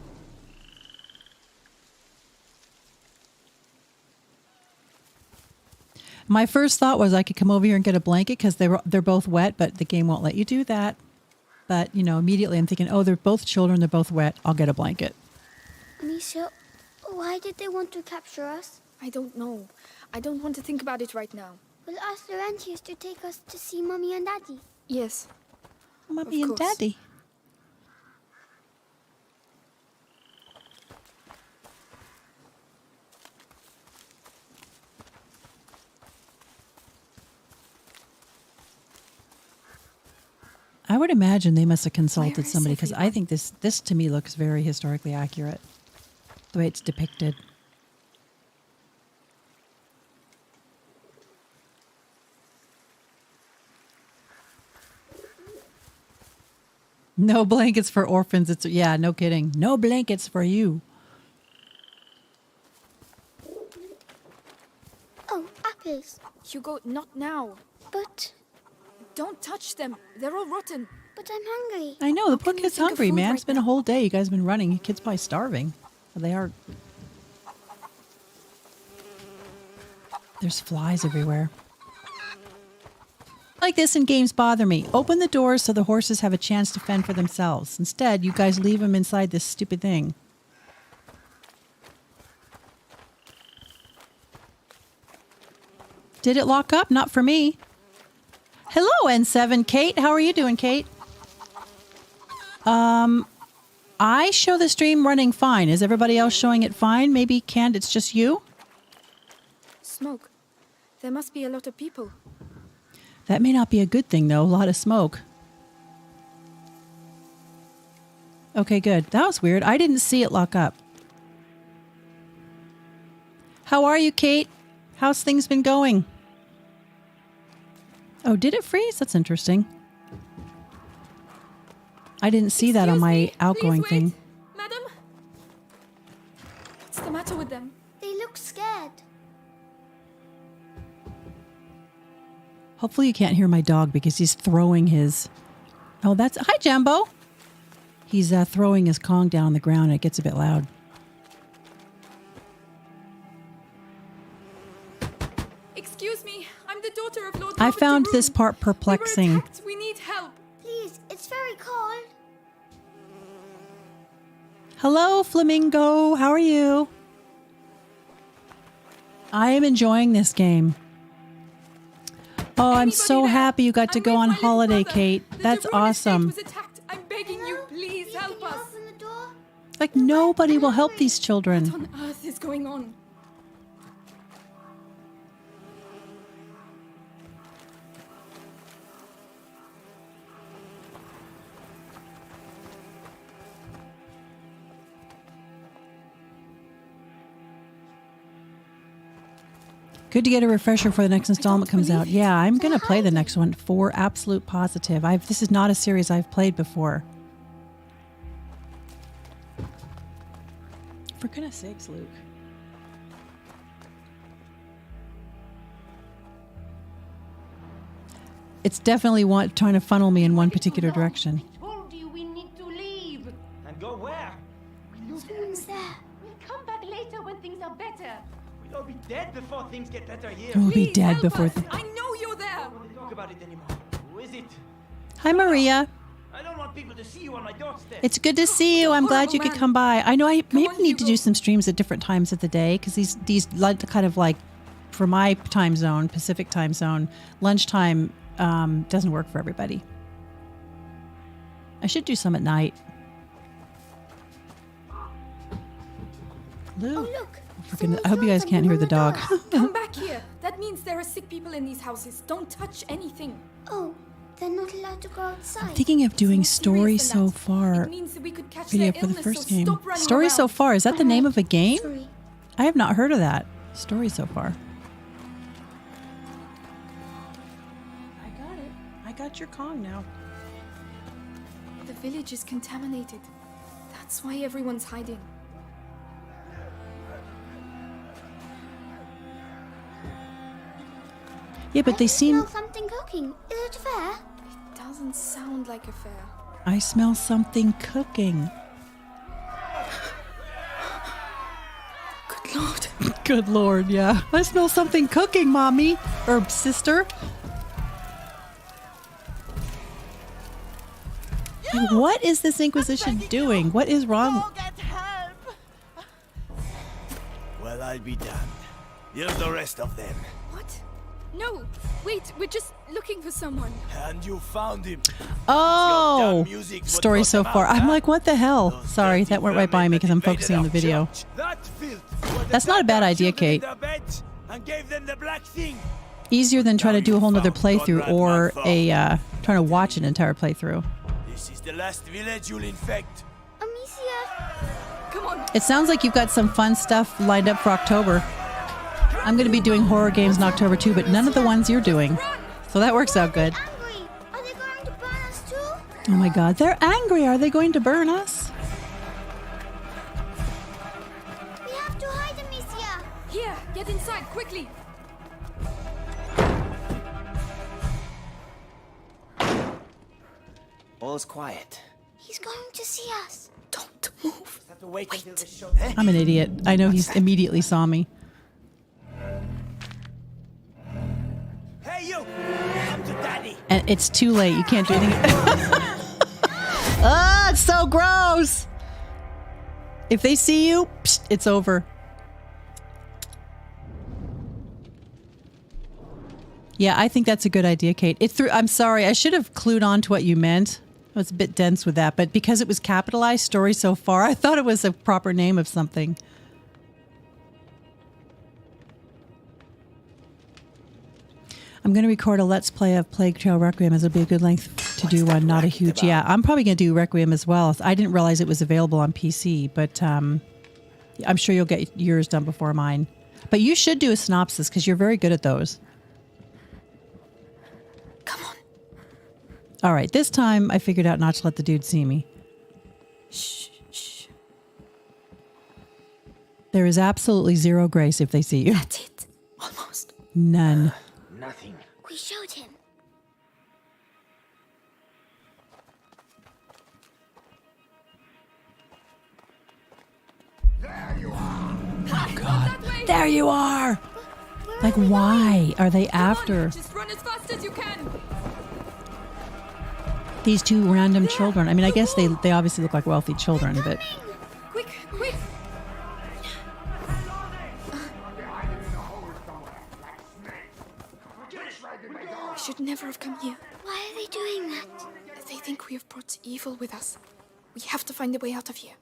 My first thought was I could come over here and get a blanket because they're both wet, but the game won't let you do that. But, you know, immediately I'm thinking, oh, they're both children, they're both wet, I'll get a blanket. Amicia, why did they want to capture us? I don't know. I don't want to think about it right now. We'll ask the rentiers to take us to see Mummy and Daddy. Yes. Mummy Of and course. Daddy. I would imagine they must have consulted Where is somebody because I everyone? think this to me looks very historically accurate, the way it's depicted. No blankets for orphans. Yeah, no kidding. No blankets for you. Oh, apples. Hugo, not now. But Don't touch them. They're all rotten. I'm hungry. I know, the How poor can you kid's think of hungry, food man. right It's been a whole day. You guys have been running. Your kid's probably starving. Well, they are. There's flies everywhere. Like this in games bother me. Open the doors so the horses have a chance to fend for themselves. Instead, you guys leave them inside this stupid thing. Did it lock up? Not for me. Hello, N7. Kate, how are you doing, Kate? I show the stream running fine. Is everybody else showing it fine? Maybe, Cand, it's just you? Smoke. There must be a lot of people. That may not be a good thing, though. A lot of smoke. Okay, good. That was weird. I didn't see it lock up. How are you, Kate? How's things been going? Oh, did it freeze? That's interesting. I didn't see that on Excuse my me, outgoing please wait. thing. Madam? What's the matter with them? They look scared. Hopefully you can't hear my dog because he's throwing his... Oh, that's... Hi, Jambo. He's throwing his Kong down on the ground and it gets a bit loud. Excuse me. I'm the daughter of Lord I Robert found de this Rune. part We were perplexing. attacked. We need help. Please, it's very cold. Hello, Flamingo. How are you? I am enjoying this game. Oh, I'm so there? happy you got to I'm go with on my little holiday, brother. Kate. The That's Debrun awesome. estate was attacked. I'm begging you, please help Can you us. open the door? Like, nobody will help these What children. on earth is going on? Good to get a refresher before the next installment comes out. believe it. Yeah, I'm going to play the next one for absolute positive. This is not a series I've played before. For goodness sakes, Luke. It's definitely trying to funnel me in one particular direction. I told you we need to leave. And go where? Someone's there. We'll come back later when things are better. We'll all be dead before things get better here. We'll be Please dead help before... us. I know you're there. I don't want to talk about it anymore. Who is it? Hi, Maria. I don't want people to see you on my doorstep. It's good to see you. I'm glad you could come by. I know I maybe on, need to Hugo. do some streams at different times of the day because these kind of like, for my time zone, Pacific time zone, lunchtime doesn't work for everybody. I should do some at night. Luke. Oh, look. For goodness, I hope you guys can't hear the dog. Come back here. That means there are sick people in these houses. Don't touch anything. Oh, they're not allowed to go outside. I'm thinking of doing More story serious than so that. far It means that we could catch video their for the illness, first so game. stop running Story so around. far. Is that the name of a game? Sorry. I have not heard of that. Story so far. I got it. I got your Kong now. The village is contaminated. That's why everyone's hiding. Yeah, but they I seem... smell something cooking. Is it fair? It doesn't sound like a fair. I smell something cooking. Good Lord. Good Lord, yeah. I smell something cooking, Mommy. Or sister. Like, what is this Inquisition doing? What is wrong? Well, I'll be damned. Here's the rest of them. What? No. Wait, we're just looking for someone. And you found him. Oh! Your damn music's what Story brought so them far. out, I'm huh? like, what the hell? Those Sorry, dirty that went right by vermin me that because I'm invaded focusing on the our video. church. That filth was That's not a attacked bad our idea, children in Kate. their beds and gave them the black thing. Easier than trying to do a whole nother Now you found playthrough Conrad or Manfo. trying to watch an entire playthrough. This is the last village you'll infect. Amicia. Come on. It sounds like you've got some fun stuff lined up for October. I'm going to be doing horror games in October too, but none of the ones you're doing. So that works out good. Angry. Are they going to burn us too? Oh my God, they're angry. Are they going to burn us? We have to hide, Amicia. Here, get inside, quickly. All's quiet. He's going to see us. Don't move. Have to wait until the show. I'm an idiot. I know he's immediately saw me. Hey, you! Come to daddy. And it's too late. You can't do anything. Ah, it's so gross. If they see you, psh, it's over. Yeah, I think that's a good idea, Kate. I'm sorry. I should have clued on to what you meant. I was a bit dense with that, but because it was capitalized, story so far, I thought it was a proper name of something. I'm going to record a Let's Play of Plague Tale Requiem, as it'll be a good length to do one, not a huge... Yeah, I'm probably going to do Requiem as well. I didn't realize it was available on PC, but I'm sure you'll get yours done before mine. But you should do a synopsis, because you're very good at those. Come on. All right, this time I figured out not to let the dude see me. Shh, shh. There is absolutely zero grace if they see you. That's it. Almost. None. Nothing. We showed him. Oh, God. There you are! Like, why are they after Just run as fast as you can. these two random children? I mean, I guess they obviously look like wealthy children, but... Quick, quick. We should never have come here. Why are they doing that? They think we have brought evil with us. We have to find a way out of here.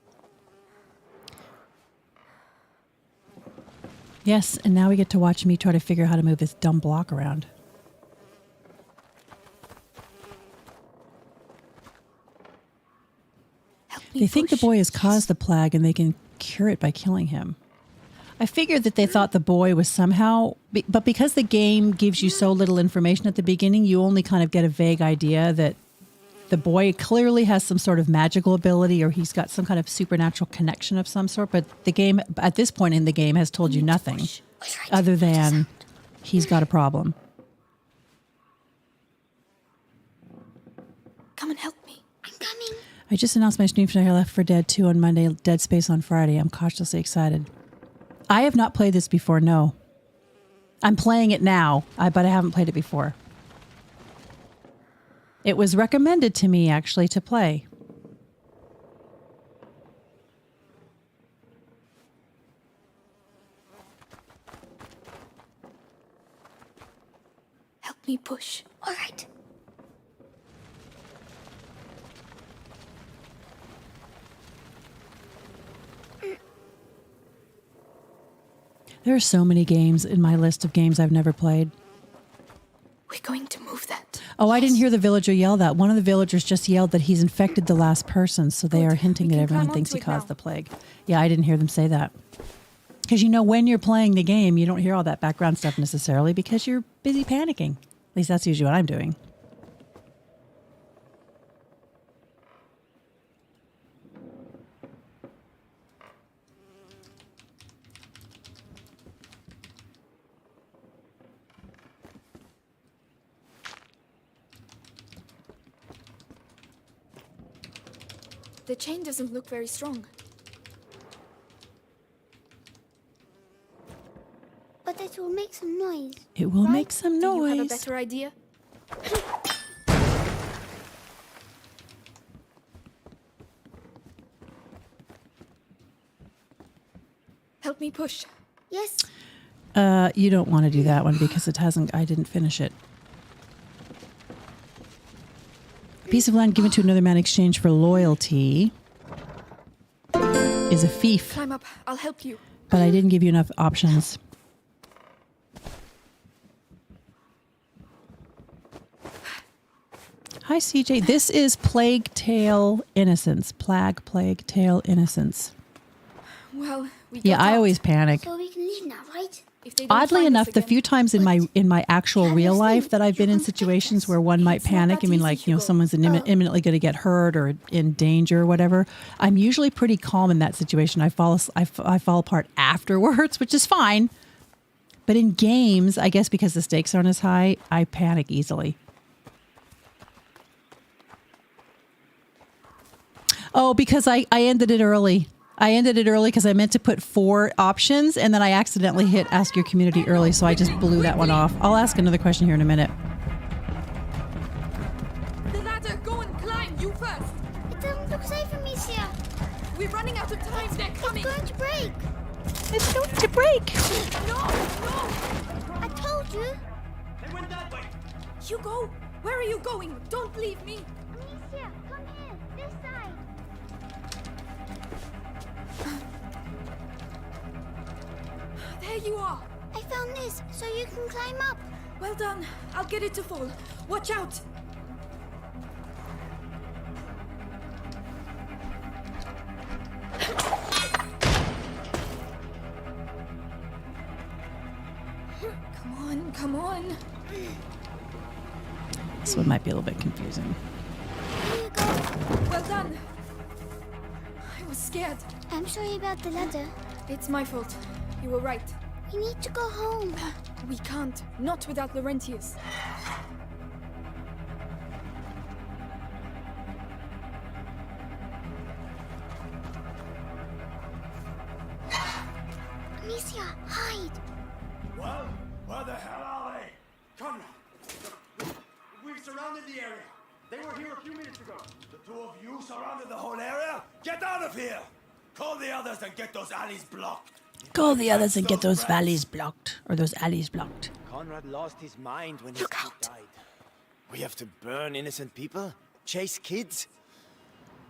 Yes, and now we get to watch me try to figure out how to move this dumb block around. They think the boy has caused the plague and they can cure it by killing him. I figured that they thought the boy was somehow, but because the game gives you so little information at the beginning, you only kind of get a vague idea that the boy clearly has some sort of magical ability or he's got some kind of supernatural connection of some sort. But the game, at this point in the game, has told you nothing other than he's got a problem. Come and help me. I'm coming. I just announced my stream for Left 4 Dead 2 on Monday, Dead Space on Friday. I'm cautiously excited. I have not played this before, no. I'm playing it now, but I haven't played it before. It was recommended to me, actually, to play. Help me push. All right. There are so many games in my list of games I've never played. We're going to move that. Oh, I didn't hear the villager yell that. One of the villagers just yelled that he's infected the last person, so they are hinting that everyone thinks he caused the plague. Yeah, I didn't hear them say that. Because, you know, when you're playing the game, you don't hear all that background stuff necessarily because you're busy panicking. At least that's usually what I'm doing. The chain doesn't look very strong. But it will make some noise. It will make some Do noise. you have a better idea? Help me push. Yes. You don't want to do that one because it hasn't. I didn't finish it. A piece of land given to another man in exchange for loyalty is a fief. Climb up. I'll help you. But I didn't give you enough options. Hi, CJ. This is Plague Tale Innocence. Plague Tale Innocence. Well, we Yeah, I always panic. So we can leave now, right? If they don't Oddly find us enough, the again- few times in my actual real life that I've been in situations where one might panic, I mean, like, you know, someone's imminently going to get hurt or in danger or whatever, I'm usually pretty calm in that situation. I fall apart afterwards, which is fine. But in games, I guess because the stakes aren't as high, I panic easily. Oh, because I ended it early. I ended it early because I meant to put 4 options, and then I accidentally hit Ask Your Community early, so I just blew that one off. I'll ask another question here in a minute. The ladder, go and climb. You first. It doesn't look safe, Amicia. We're running out of time. They're coming. It's going to break. It's going to break. No. I told you. They went that way. Hugo, where are you going? Don't leave me. Amicia, come here. This side. There you are. I found this, so you can climb up. Well done. I'll get it to fall. Watch out. Come on. This one might be a little bit confusing. Here you go. Well done. I was scared. I'm sorry about the ladder. It's my fault. You were right. We need to go home. We can't. Not without Laurentius. Amicia, hide. Well, where the hell are they? Come now. We've surrounded the area. They were here a few minutes ago. The two of you surrounded the whole area? Get out of here! Call the others and get those alleys blocked. Call the others and get those valleys blocked, or those alleys blocked. Conrad lost his mind when his kid died. We have to burn innocent people? Chase kids?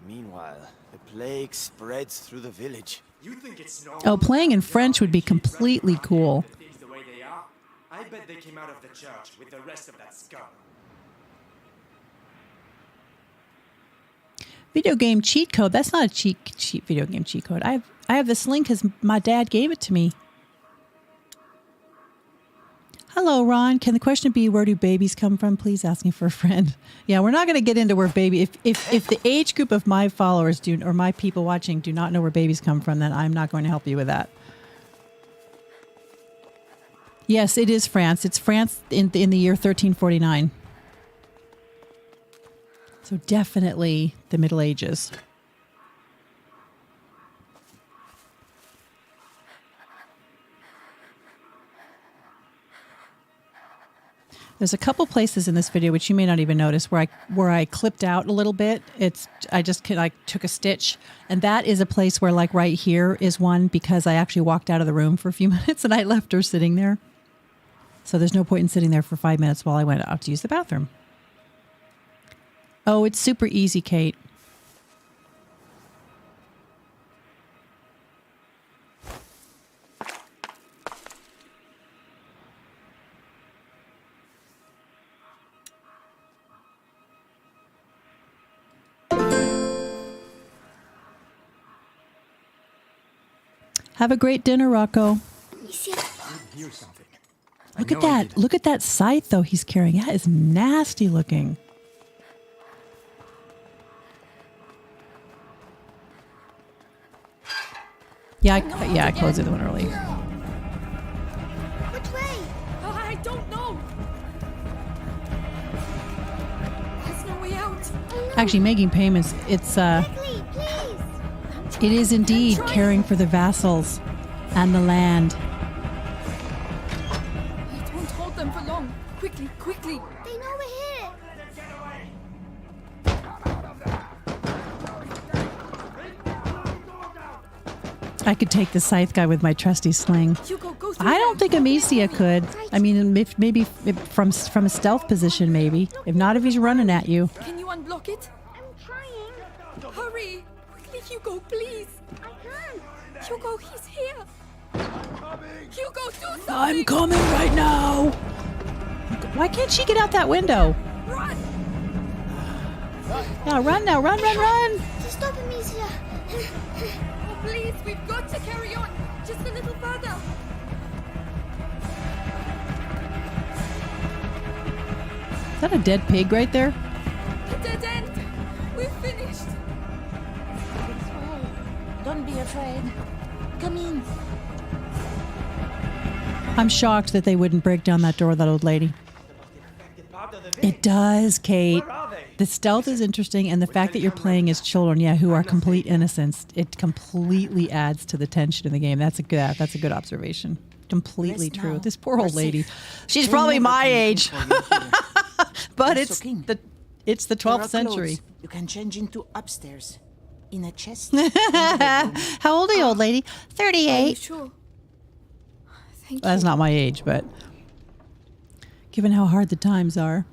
Meanwhile, the plague spreads through the village. You think it's normal? Oh, playing in French would be completely cool. Things the way they are. I bet they came out of the church with the rest of that scum. Video game cheat code. That's not a cheat video game cheat code. I have this link because my dad gave it to me. Hello, Ron. Can the question be, where do babies come from? Please asking for a friend. Yeah, we're not going to get into where baby. If the age group of my followers do, or my people watching do not know where babies come from, then I'm not going to help you with that. Yes, it is France. It's France in the year 1349. So definitely the Middle Ages. There's a couple places in this video which you may not even notice where I clipped out a little bit. I took a stitch, and that is a place where, like, right here is one because I actually walked out of the room for a few minutes and I left her sitting there. So there's no point in sitting there for 5 minutes while I went out to use the bathroom. Oh, it's super easy, Kate. Have a great dinner, Rocco. Here's something. Look at that. Look at that scythe, though, he's carrying. That is nasty looking. Yeah, I closed the one early. Which way? Oh, I don't know. There's no way out. Actually, making payments, it's Quickly, please. it is indeed caring for the vassals and the land. It won't hold them for long. Quickly, quickly. They know we're here. I could take the scythe guy with my trusty sling. Hugo, go through I don't think Amicia could. I mean, maybe from a stealth position, maybe. If not, if he's running at you. Can you unblock it? I'm trying. Hurry! Quickly, Hugo, please! I can't. Hugo, he's here! Hugo, do something! I'm coming right now. Why can't she get out that window? Run! Yeah, run now, run. Stop, Amicia. Oh, please, we've got to carry on! Just a little further! Is that a dead pig right there? A dead end! We're finished! It's well. Don't be afraid. Come in. I'm shocked that they wouldn't break down that door with that old lady. It does, Kate. The stealth is interesting, and the fact that you're playing as children, who are complete innocents, it completely adds to the tension in the game. That's a good observation. Completely Rest true. now. This poor We're old lady. safe. She's We'll probably never my come looking age, for you here. but Yes, it's okay. the There are 12th century. clothes you can change into upstairs. In a chest. in the bedroom. How old are you, old lady? Are you 38. sure? Thank That's you. not my age, but given how hard the times are.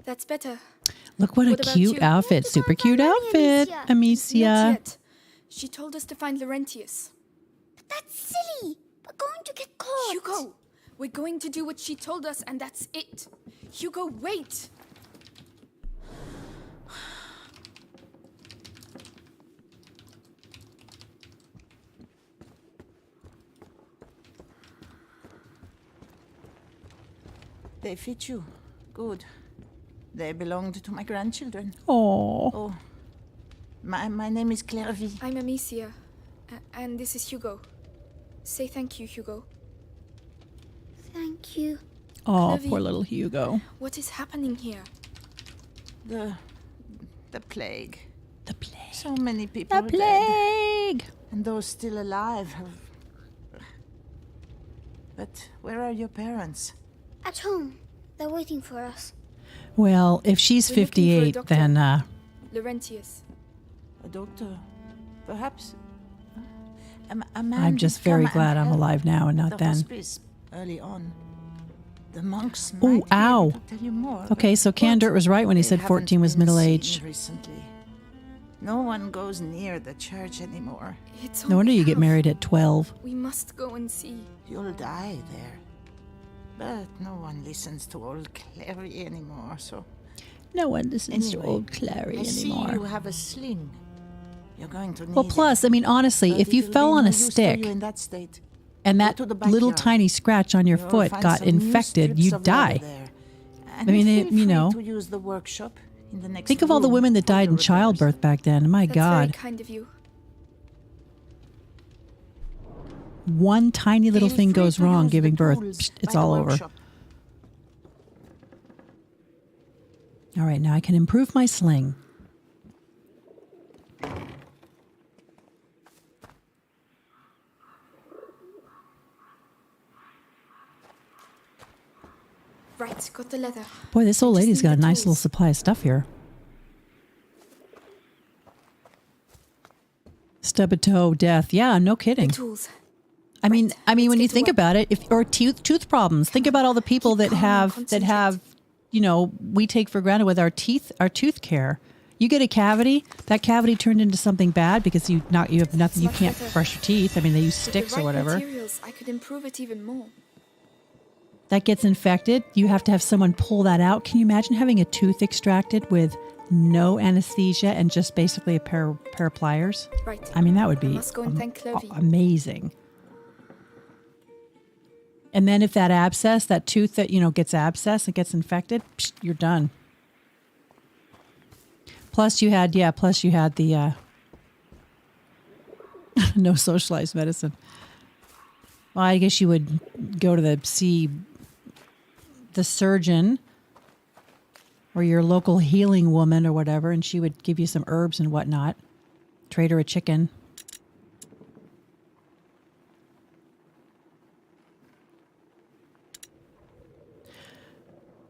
That's better. Look what a What about cute you? outfit. Super cute outfit, Not Amicia. yet. She told us to find Laurentius. That's silly. We're going to get caught. Hugo, we're going to do what she told us, and that's it. Hugo, wait. They fit you. Good. They belonged to my grandchildren. Oh, Oh. My name is Clairvy. I'm Amicia, and this is Hugo. Say thank you, Hugo. Thank you. oh, Clevy. poor little Hugo. What is happening here? The plague. The plague. So many people The dead. plague. And those still alive have But where are your parents? At home. They're waiting for us. Well, if she's We're looking for a 58, doctor. then Laurentius. A doctor? Perhaps? A man I'm just did come very and glad I'm help alive now and not the then. hospice early on. The monks Ooh, might be able ow. to tell you more. Okay, so Candor was right when he They said 14 was haven't been middle-aged. seen recently. No one goes near the church anymore. It's No wonder only you get half. married at 12. We must go and see. You'll die there. But no one listens to old Clary anymore, so... No one listens Anyway, to old Clary I see you anymore. have a sling. You're going to need Well, plus, I mean, honestly, But if you it'll fell be on no a use to stick you in that state. and Go that to the little backyard. tiny scratch on your You'll foot find got some new infected, strips you'd of leather die. there. I And mean, feel it, you free know, to use the workshop in the next think of all the room women that for died your in repairs. childbirth back then. My That's very God. kind of you. One tiny little Feel thing free goes to wrong use the giving birth. tools Psst, it's by the all over. workshop. All right, now I can improve my sling. Right, got the leather. Boy, this old I just lady's need got a the nice little tools. supply of stuff here. Stub a toe, death. Yeah, no kidding. Tools. I mean, when let's you get to think work. about it, or tooth problems, think about all the people that calm and have concentrate. you know, we take for granted with our tooth care. You get a cavity, that cavity turned into something bad because you have nothing, you much can't better. brush your teeth. I mean, they use With sticks the right or whatever. materials, I could improve it even more. That gets infected. You have to have someone pull that out. Can you imagine having a tooth extracted with no anesthesia and just basically a pair of pliers? Right. I mean, that would I be must go and thank Clovey. amazing. And then if that abscess, that tooth that, gets abscess and gets infected, psh, you're done. Plus you had the no socialized medicine. Well, I guess you would go to see the surgeon or your local healing woman or whatever, and she would give you some herbs and whatnot. Trade her a chicken.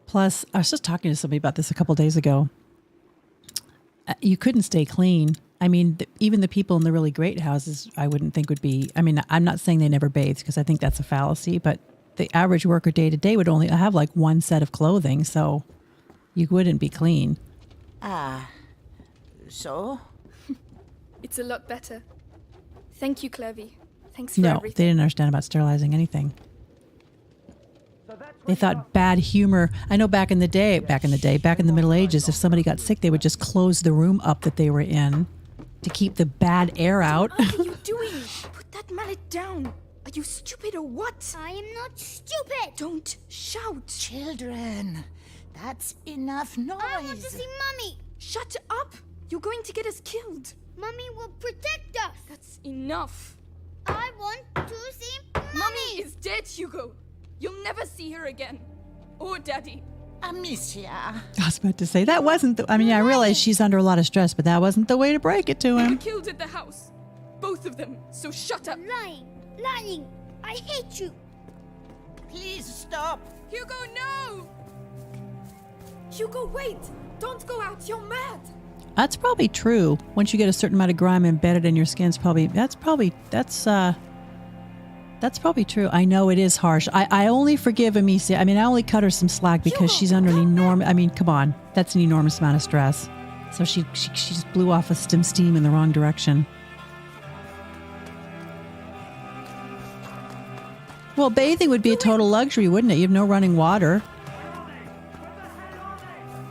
Plus, I was just talking to somebody about this a couple days ago. You couldn't stay clean. I mean, even the people in the really great houses, I wouldn't think would be. I mean, I'm not saying they never bathed because I think that's a fallacy, but the average worker day to day would only have like one set of clothing, so you wouldn't be clean. Ah, so? It's a lot better. Thank you, Clovey. Thanks for No, everything. they didn't understand about sterilizing anything. They thought bad humor. I know back in the Middle Ages, if somebody got sick, they would just close the room up that they were in to keep the bad air out. What are you doing? Put that mallet down. Are you stupid or what? I am not stupid. Don't shout. Children, that's enough noise. I want to see Mummy. Shut up. You're going to get us killed. Mummy will protect us. That's enough. I want to see Mummy Mummy. is dead, Hugo. You'll never see her again. Or Daddy. Amicia. I was about to say, that wasn't I realize she's under a lot of stress, but that wasn't the way to break it to They were him. killed at the house. Both of them. So shut up. Lying. I hate you. Please stop. Hugo, no! Hugo, wait! Don't go out. You're mad. That's probably true. Once you get a certain amount of grime embedded in your skin, that's probably true. I know it is harsh. I only forgive Amicia. I mean, I only cut her some slack because she's under an enormous. I mean, come on, that's an enormous amount of stress. So she just blew off a steam in the wrong direction. Well, bathing would be a total luxury, wouldn't it? You have no running water.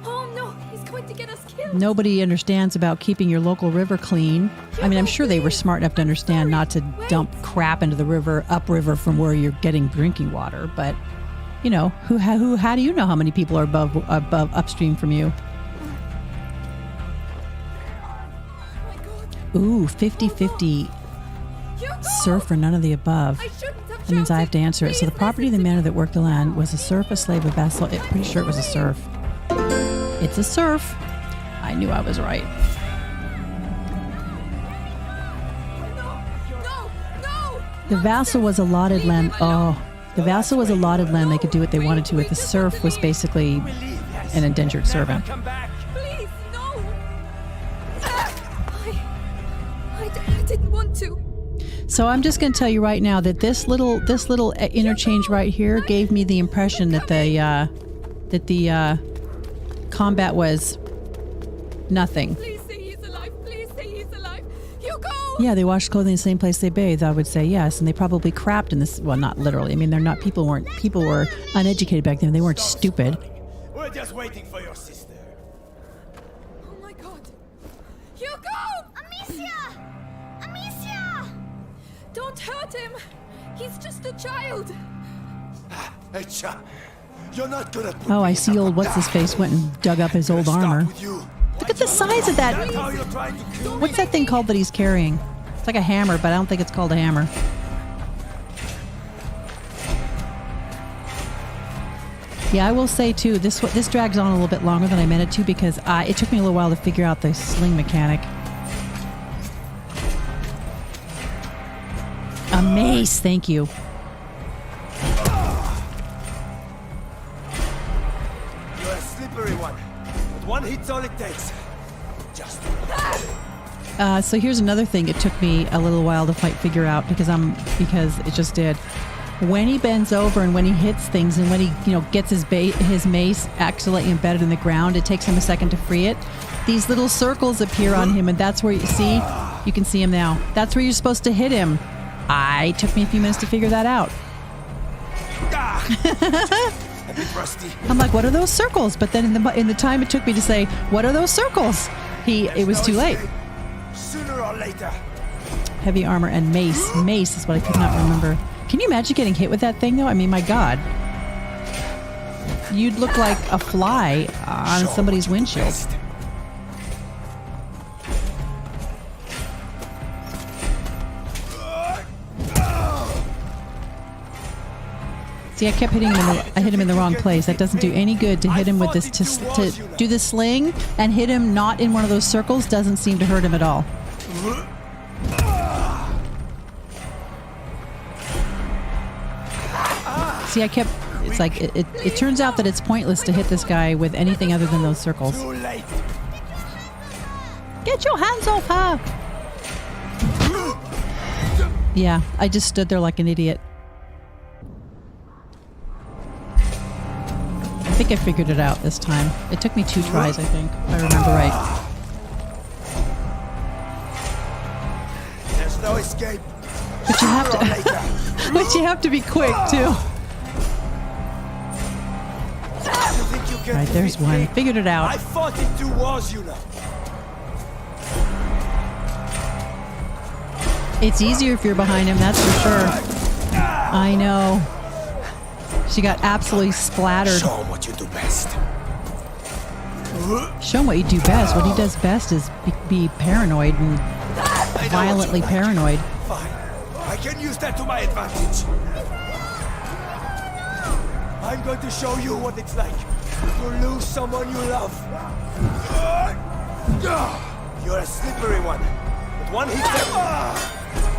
Oh no, he's going to get us killed. Nobody understands about keeping your local river clean. I mean, I'm sure they were smart enough to understand not to dump crap into the river, upriver from where you're getting drinking water. But, how do you know how many people are above upstream from you? Ooh, 50-50 surf or none of the above. That means I have to answer it. So the property of the manor that worked the land was a serf, a slave, a vassal. I'm pretty sure it was a serf. It's a serf. I knew I was right. No! The vassal was allotted land. Oh, The vassal was allotted land. They could do what they wanted to with. The serf was basically an indentured servant. Please, no! I didn't want to. So I'm just going to tell you right now that this little interchange right here gave me the impression that the combat was nothing. Please say he's alive. Please say he's alive. Hugo! Yeah, they washed clothing in the same place they bathed. I would say yes, and they probably crapped in this. Well, not literally. I mean, they're not. People were uneducated back then. They weren't stupid. We're just waiting for your sister. Oh my God! Hugo! Amicia! Amicia! Don't hurt him. He's just a child. Hey, Cha, you're not gonna. Oh, I see. Old what's his face went and dug up his old armor. Look at the size of that. What's that thing called that he's carrying? It's like a hammer, but I don't think it's called a hammer. Yeah, I will say too, this drags on a little bit longer than I meant it to because it took me a little while to figure out the sling mechanic. A mace, thank you. You're a slippery one. But one hit's all it takes. Just. So here's another thing. It took me a little while to figure out because it just did. When he bends over and when he hits things and when he gets his mace accidentally embedded in the ground, it takes him a second to free it. These little circles appear on him, and that's where you can see him now. That's where you're supposed to hit him. It took me a few minutes to figure that out. A bit rusty. I'm like, what are those circles? But then in the time it took me to say, what are those circles? It was too late. Sooner or later. Heavy armor and mace. Mace is what I could not remember. Can you imagine getting hit with that thing, though? I mean, my God. You'd look like a fly on somebody's windshield. See, I kept hitting him. I hit him in the wrong place. That doesn't do any good to hit him with this. To do the sling and hit him not in one of those circles doesn't seem to hurt him at all. See, it's like, it turns out that it's pointless to hit this guy with anything other than those circles. Too late. Get your hands off her! Yeah, I just stood there like an idiot. I think I figured it out this time. It took me 2 tries, I think, if I remember right. There's no escape. But you have to, but you have to be quick, too. Right, there's one. Figured it out. I fought in 2 wars, you know. It's easier if you're behind him, that's for sure. I know. She got absolutely splattered. Show him what you do best. Show him what you do best. What he does best is be paranoid and violently paranoid. Fine. I can use that to my advantage. I'm going to show you what it's like to lose someone you love. You're a slippery one. But one hit.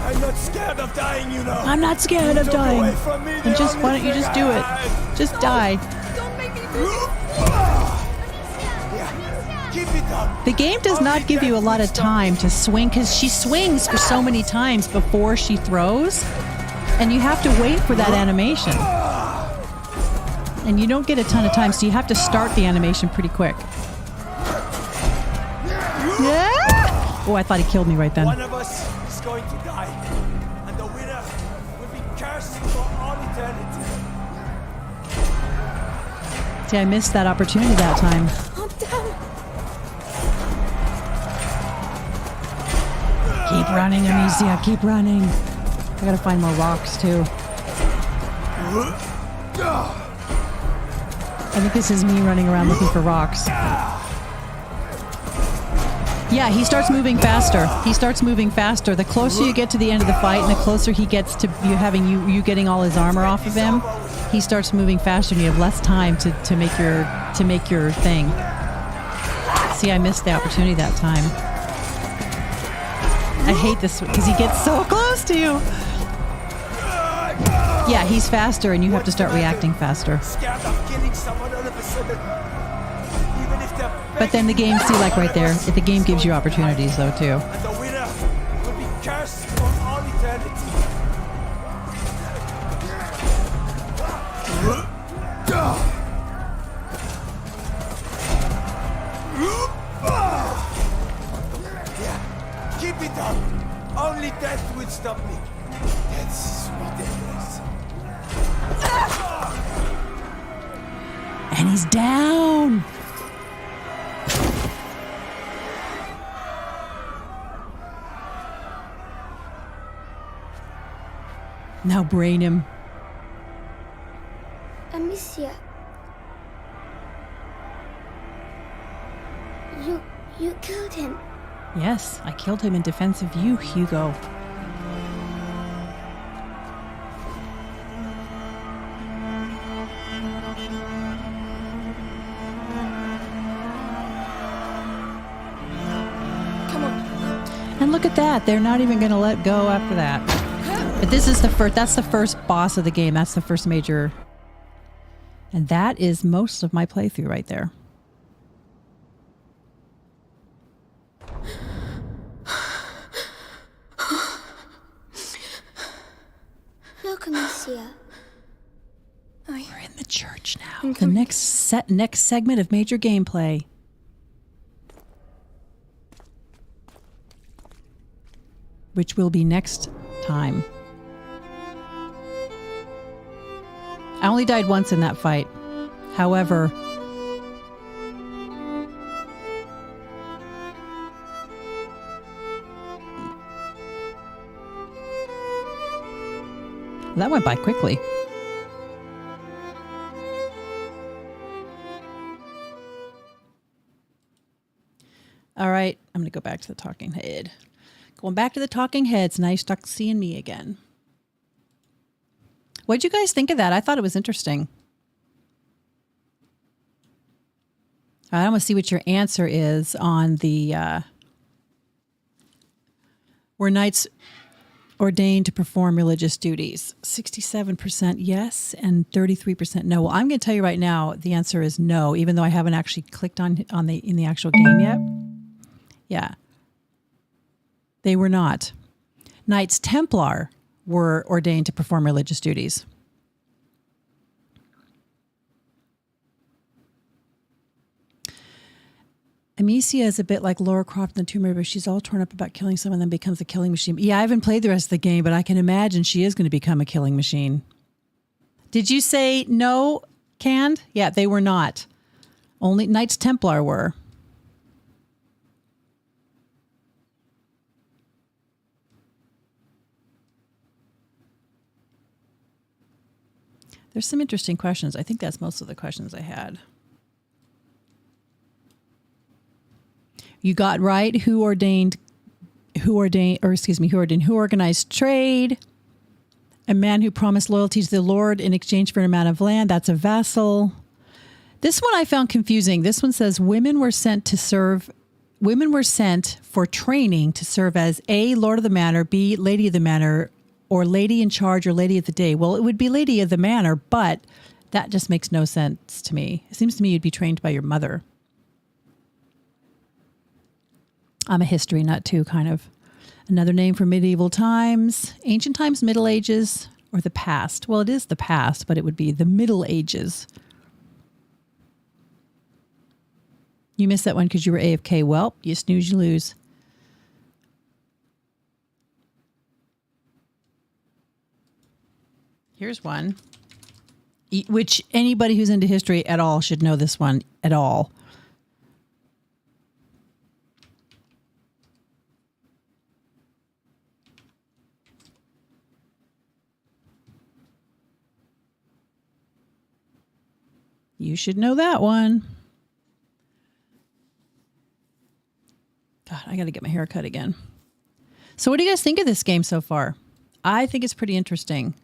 I'm not scared of dying, you know. I'm not scared of dying. And just why don't you just do it? Just die. Don't make me do it. Keep it up. The game does not give you a lot of time to swing because she swings for so many times before she throws, and you have to wait for that animation. And you don't get a ton of time, so you have to start the animation pretty quick. Yeah! Oh, I thought he killed me right then. One of us is going to die, and the winner will be cursed for all eternity. See, I missed that opportunity that time. Oh, damn. Keep running, Amicia. Keep running. I gotta find more rocks, too. I think this is me running around looking for rocks. Yeah, he starts moving faster. He starts moving faster. The closer you get to the end of the fight and the closer he gets to you getting all his armor off of him, he starts moving faster and you have less time to make your thing. See, I missed the opportunity that time. I hate this because he gets so close to you. Yeah, he's faster, and you have to start reacting faster. Scared of killing someone all of a sudden. Even if they're But then the game, see, like right there, the game gives you opportunities, though, too. and the winner will be cursed for all eternity. Yeah, keep it up. Only death will stop me. That's ridiculous. And he's down. Now brain him. Amicia. You killed him. Yes, I killed him in defense of you, Hugo. Come on. And look at that. They're not even going to let go after that. But this is the first, that's the first boss of the game. That's the first major. And that is most of my playthrough right there. Look, Amicia. We're in the church now. The next segment of major gameplay. Which will be next time. I only died once in that fight. However, that went by quickly. All right, I'm going to go back to the talking head. Going back to the talking heads. Now you start seeing me again. What'd you guys think of that? I thought it was interesting. I want to see what your answer is on the were knights ordained to perform religious duties. 67% yes and 33% no. Well, I'm going to tell you right now, the answer is no, even though I haven't actually clicked on the in the actual game yet. Yeah. They were not. Knights Templar were ordained to perform religious duties. Amicia is a bit like Lara Croft in the Tomb Raider. She's all torn up about killing someone, then becomes a killing machine. Yeah, I haven't played the rest of the game, but I can imagine she is going to become a killing machine. Did you say no, Canned? Yeah, they were not. Only Knights Templar were. There's some interesting questions. I think that's most of the questions I had. You got right who organized trade. A man who promised loyalty to the Lord in exchange for an amount of land. That's a vassal. This one I found confusing. This one says women were sent for training to serve as A, Lord of the Manor, B, Lady of the Manor, or Lady in Charge or Lady of the Day. Well, it would be Lady of the Manor, but that just makes no sense to me. It seems to me you'd be trained by your mother. I'm a history nut too, kind of. Another name for medieval times, ancient times, Middle Ages, or the past. Well, it is the past, but it would be the Middle Ages. You missed that one because you were AFK. Well, you snooze, you lose. Here's one, which anybody who's into history at all should know this one at all. You should know that one. God, I got to get my hair cut again. So what do you guys think of this game so far? I think it's pretty interesting.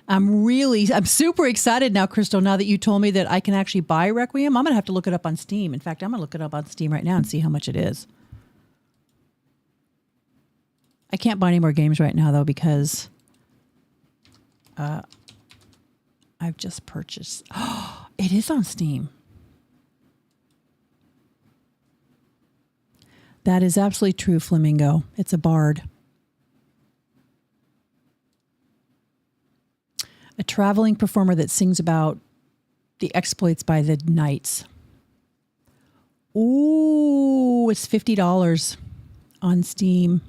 I'm super excited now, Crystal, now that you told me that I can actually buy Requiem. I'm going to have to look it up on Steam. In fact, I'm going to look it up on Steam right now and see how much it is. I can't buy any more games right now, though, because I've just purchased. Oh, it is on Steam. That is absolutely true, Flamingo. It's a bard. A traveling performer that sings about the exploits by the knights. Ooh, it's $50 on Steam.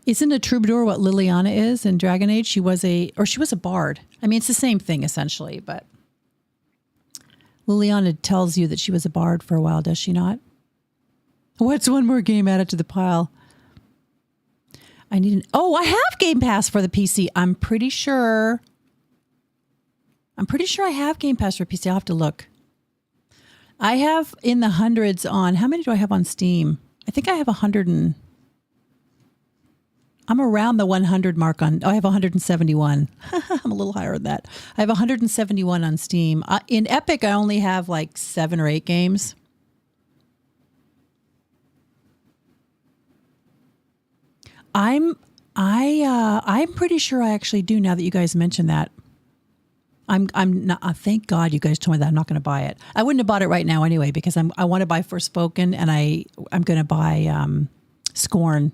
Isn't a troubadour what Liliana is in Dragon Age? She was a bard. I mean, it's the same thing essentially, but Liliana tells you that she was a bard for a while, does she not? What's one more game added to the pile? I have Game Pass for the PC. I'm pretty sure I have Game Pass for PC. I'll have to look. I have in the hundreds on, how many do I have on Steam? I think I have 100 and, I'm around the 100 mark on, I have 171. I'm a little higher than that. I have 171 on Steam. In Epic, I only have like 7 or 8 games. I'm pretty sure I actually do now that you guys mentioned that. I'm not, thank God you guys told me that I'm not going to buy it. I wouldn't have bought it right now anyway, because I want to buy Forspoken, and I'm going to buy Scorn.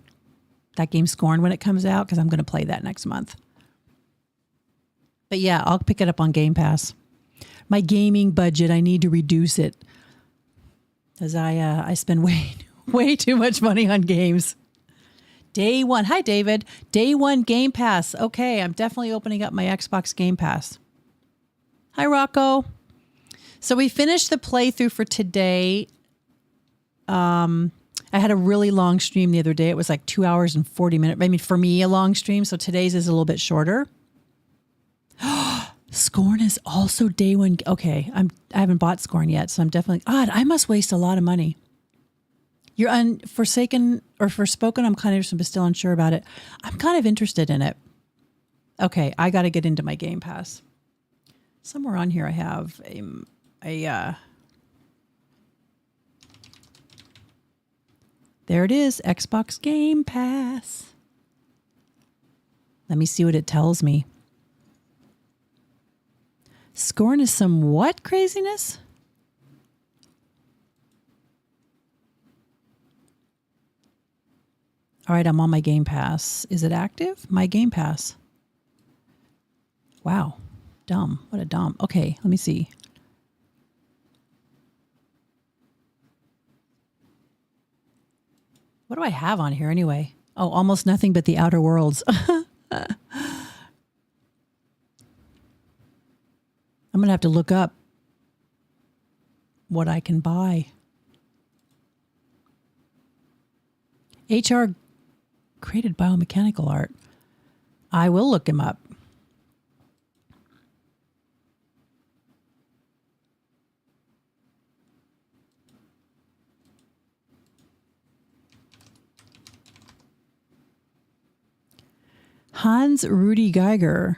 That game Scorn when it comes out, because I'm going to play that next month. But yeah, I'll pick it up on Game Pass. My gaming budget, I need to reduce it, because I spend way too much money on games. Day one. Hi, David. Day one Game Pass. Okay, I'm definitely opening up my Xbox Game Pass. Hi, Rocco. So we finished the playthrough for today. I had a really long stream the other day. It was like 2 hours and 40 minutes. I mean, for me, a long stream. So today's is a little bit shorter. Scorn is also day one. Okay, I haven't bought Scorn yet, so I'm definitely. God, I must waste a lot of money. You're Forspoken. I'm kind of still unsure about it. I'm kind of interested in it. Okay, I got to get into my Game Pass. Somewhere on here, I have there it is, Xbox Game Pass. Let me see what it tells me. Scorn is some what craziness? All right, I'm on my Game Pass. Is it active? My Game Pass. Wow. Dumb. What a dumb. Okay, let me see. What do I have on here anyway? Oh, almost nothing but the Outer Worlds. I'm going to have to look up what I can buy. HR created biomechanical art. I will look him up. Hans Rudi Giger,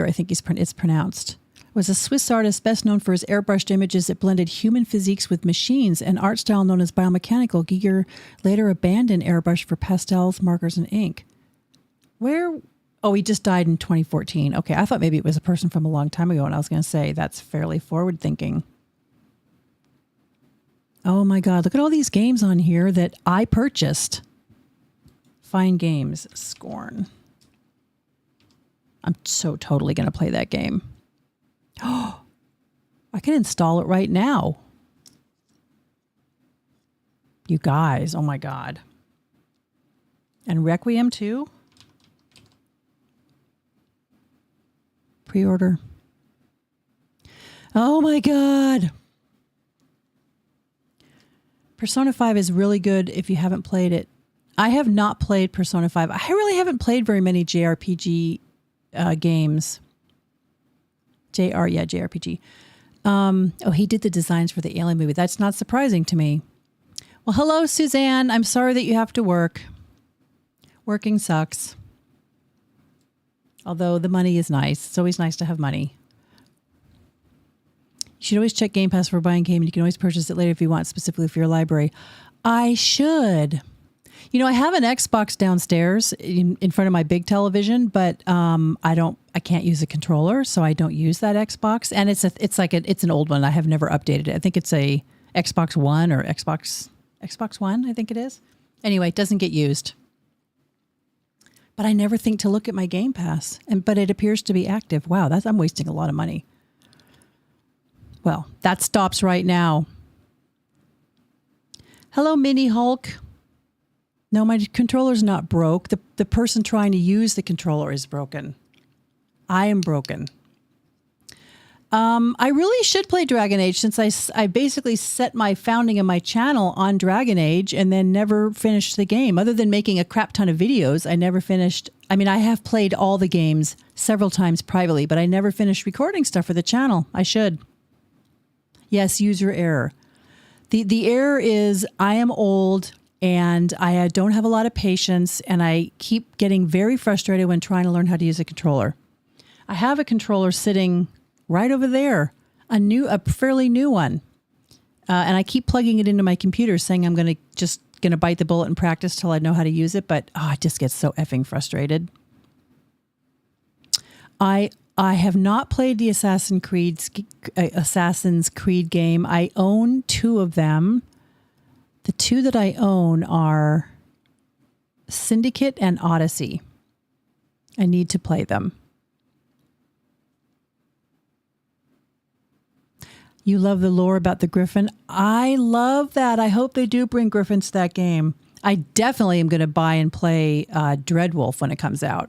I think it's pronounced, was a Swiss artist best known for his airbrushed images that blended human physiques with machines, an art style known as biomechanical. Giger later abandoned airbrush for pastels, markers, and ink. Oh, he just died in 2014. Okay, I thought maybe it was a person from a long time ago, and I was going to say that's fairly forward thinking. Oh my God, look at all these games on here that I purchased. Find games, Scorn. I'm so totally going to play that game. Oh, I can install it right now. You guys, oh my God. And Requiem too? Pre-order. Oh my God. Persona 5 is really good if you haven't played it. I have not played Persona 5. I really haven't played very many JRPG games. JRPG. Oh, he did the designs for the Alien movie. That's not surprising to me. Well, hello, Suzanne. I'm sorry that you have to work. Working sucks. Although the money is nice. It's always nice to have money. You should always check Game Pass for buying game, and you can always purchase it later if you want, specifically for your library. I should. I have an Xbox downstairs in front of my big television, but I can't use a controller, so I don't use that Xbox. And it's an old one. I have never updated it. I think it's a Xbox One or Xbox One, I think it is. Anyway, it doesn't get used. But I never think to look at my Game Pass, but it appears to be active. Wow, I'm wasting a lot of money. Well, that stops right now. Hello, Mini Hulk. No, my controller's not broke. The person trying to use the controller is broken. I am broken. I really should play Dragon Age since I basically set my founding of my channel on Dragon Age and then never finished the game. Other than making a crap ton of videos, I never finished. I mean, I have played all the games several times privately, but I never finished recording stuff for the channel. I should. Yes, user error. The error is I am old and I don't have a lot of patience and I keep getting very frustrated when trying to learn how to use a controller. I have a controller sitting right over there, a fairly new one. And I keep plugging it into my computer saying I'm going to bite the bullet and practice till I know how to use it. But I just get so effing frustrated. I have not played the Assassin's Creed game. I own 2 of them. The 2 that I own are Syndicate and Odyssey. I need to play them. You love the lore about the Griffin. I love that. I hope they do bring Griffins to that game. I definitely am going to buy and play Dreadwolf when it comes out.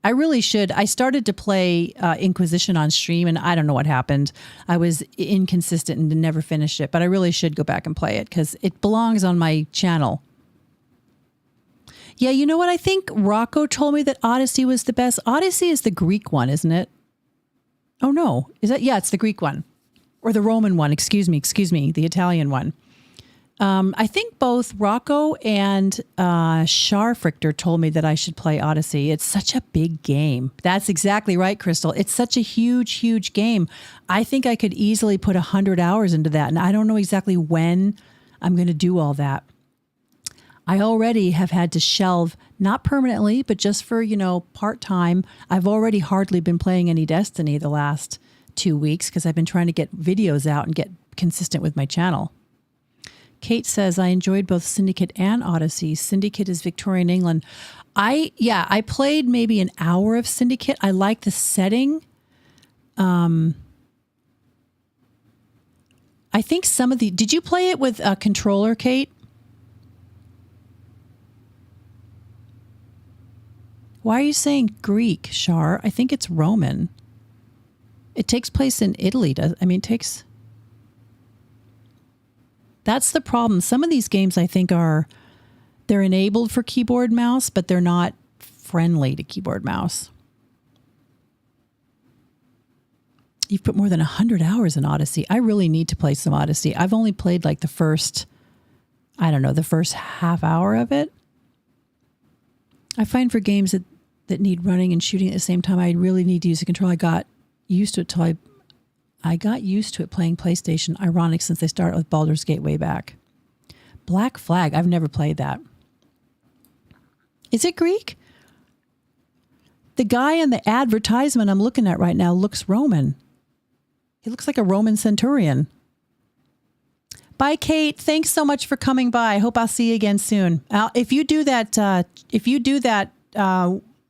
I really should. I started to play Inquisition on stream, and I don't know what happened. I was inconsistent and never finished it, but I really should go back and play it because it belongs on my channel. Yeah, you know what? I think Rocco told me that Odyssey was the best. Odyssey is the Greek one, isn't it? Oh, no. Is that? Yeah, it's the Greek one. Or the Roman one, excuse me, the Italian one. I think both Rocco and Scharfrichter told me that I should play Odyssey. It's such a big game. That's exactly right, Crystal. It's such a huge, huge game. I think I could easily put 100 hours into that, and I don't know exactly when I'm going to do all that. I already have had to shelve, not permanently, but just for, part-time. I've already hardly been playing any Destiny the last 2 weeks because I've been trying to get videos out and get consistent with my channel. Kate says, I enjoyed both Syndicate and Odyssey. Syndicate is Victorian England. I played maybe an hour of Syndicate. I like the setting. I think did you play it with a controller, Kate? Why are you saying Greek, Shar? I think it's Roman. It takes place in Italy. That's the problem. Some of these games I think they're enabled for keyboard mouse, but they're not friendly to keyboard mouse. You've put more than 100 hours in Odyssey. I really need to play some Odyssey. I've only played like the first half hour of it. I find for games that need running and shooting at the same time, I really need to use a controller. I got used to it till I got used to it playing PlayStation. Ironic since they started with Baldur's Gate way back. Black Flag. I've never played that. Is it Greek? The guy in the advertisement I'm looking at right now looks Roman. He looks like a Roman centurion. Bye, Kate. Thanks so much for coming by. I hope I'll see you again soon. If you do that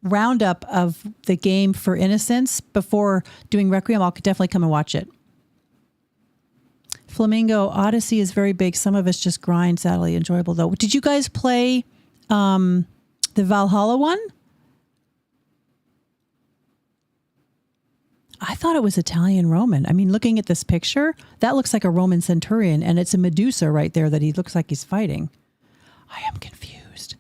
roundup of the game for Innocence before doing Requiem, I'll definitely come and watch it. Flamingo, Odyssey is very big. Some of us just grind, sadly enjoyable though. Did you guys play the Valhalla one? I thought it was Italian Roman. I mean, looking at this picture, that looks like a Roman centurion, and it's a Medusa right there that he looks like he's fighting. I am confused.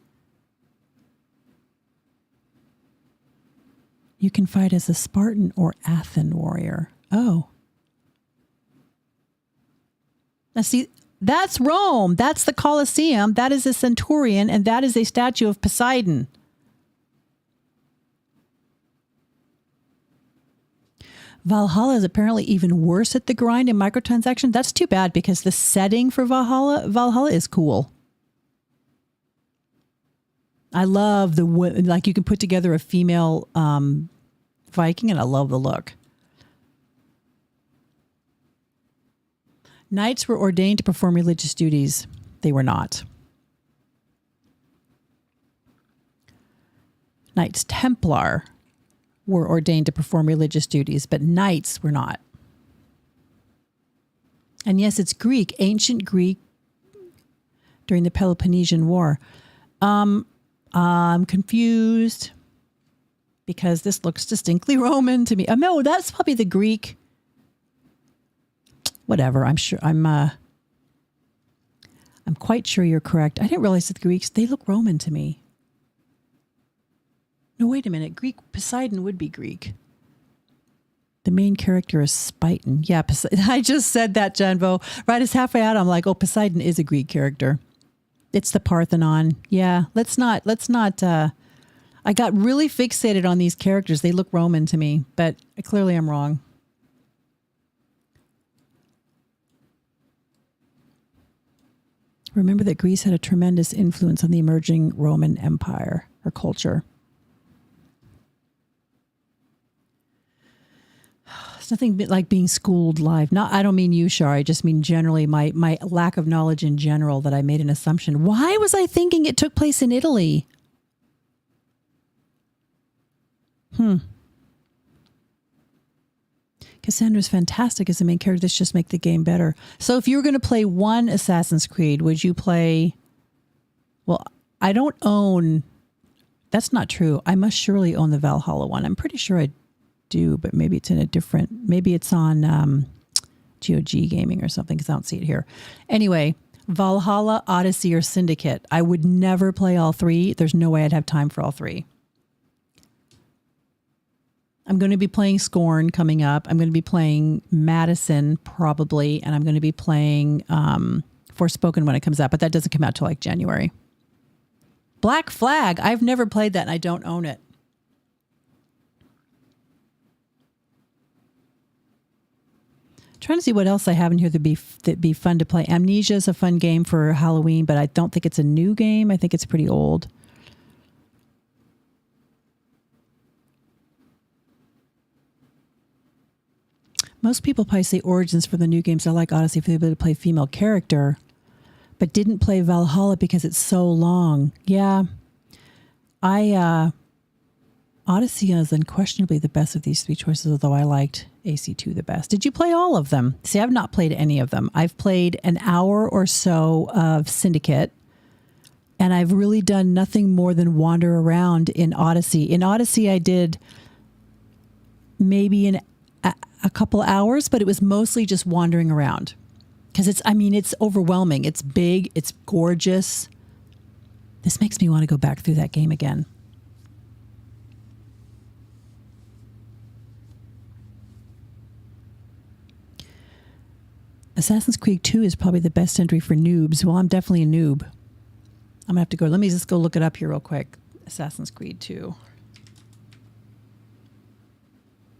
You can fight as a Spartan or Athen warrior. Oh. Now see, that's Rome. That's the Colosseum. That is a centurion, and that is a statue of Poseidon. Valhalla is apparently even worse at the grind and microtransaction. That's too bad because the setting for Valhalla is cool. I love like you can put together a female Viking, and I love the look. Knights were ordained to perform religious duties. They were not. Knights Templar were ordained to perform religious duties, but knights were not. And yes, it's Greek, ancient Greek during the Peloponnesian War. I'm confused because this looks distinctly Roman to me. Oh, no, that's probably the Greek. Whatever. I'm sure I'm quite sure you're correct. I didn't realize that the Greeks, they look Roman to me. No, wait a minute. Poseidon would be Greek. The main character is Spiton. Yeah, I just said that, Janvo. Right as halfway out, I'm like, oh, Poseidon is a Greek character. It's the Parthenon. Yeah, let's not, I got really fixated on these characters. They look Roman to me, but clearly I'm wrong. Remember that Greece had a tremendous influence on the emerging Roman Empire or culture. It's nothing like being schooled live. I don't mean you, Shar. I just mean generally my lack of knowledge in general that I made an assumption. Why was I thinking it took place in Italy? Cassandra's fantastic as the main character. This just make the game better. So if you were going to play one Assassin's Creed, would you play... Well, I don't own... That's not true. I must surely own the Valhalla one. I'm pretty sure I do, but maybe it's in a different... Maybe it's on GOG Gaming or something, because I don't see it here. Anyway, Valhalla, Odyssey, or Syndicate. I would never play all three. There's no way I'd have time for all three. I'm going to be playing Scorn coming up. I'm going to be playing Madison probably, and I'm going to be playing Forspoken when it comes out, but that doesn't come out till like January. Black Flag. I've never played that, and I don't own it. Trying to see what else I have in here that'd be fun to play. Amnesia is a fun game for Halloween, but I don't think it's a new game. I think it's pretty old. Most people probably say Origins for the new games. I like Odyssey for the ability to play female character, but didn't play Valhalla because it's so long. Yeah. Odyssey is unquestionably the best of these three choices, although I liked AC2 the best. Did you play all of them? See, I've not played any of them. I've played an hour or so of Syndicate, and I've really done nothing more than wander around in Odyssey. In Odyssey, I did maybe a couple hours, but it was mostly just wandering around because it's overwhelming. It's big. It's gorgeous. This makes me want to go back through that game again. Assassin's Creed 2 is probably the best entry for noobs. Well, I'm definitely a noob. I'm going to have to go. Let me just go look it up here real quick. Assassin's Creed 2.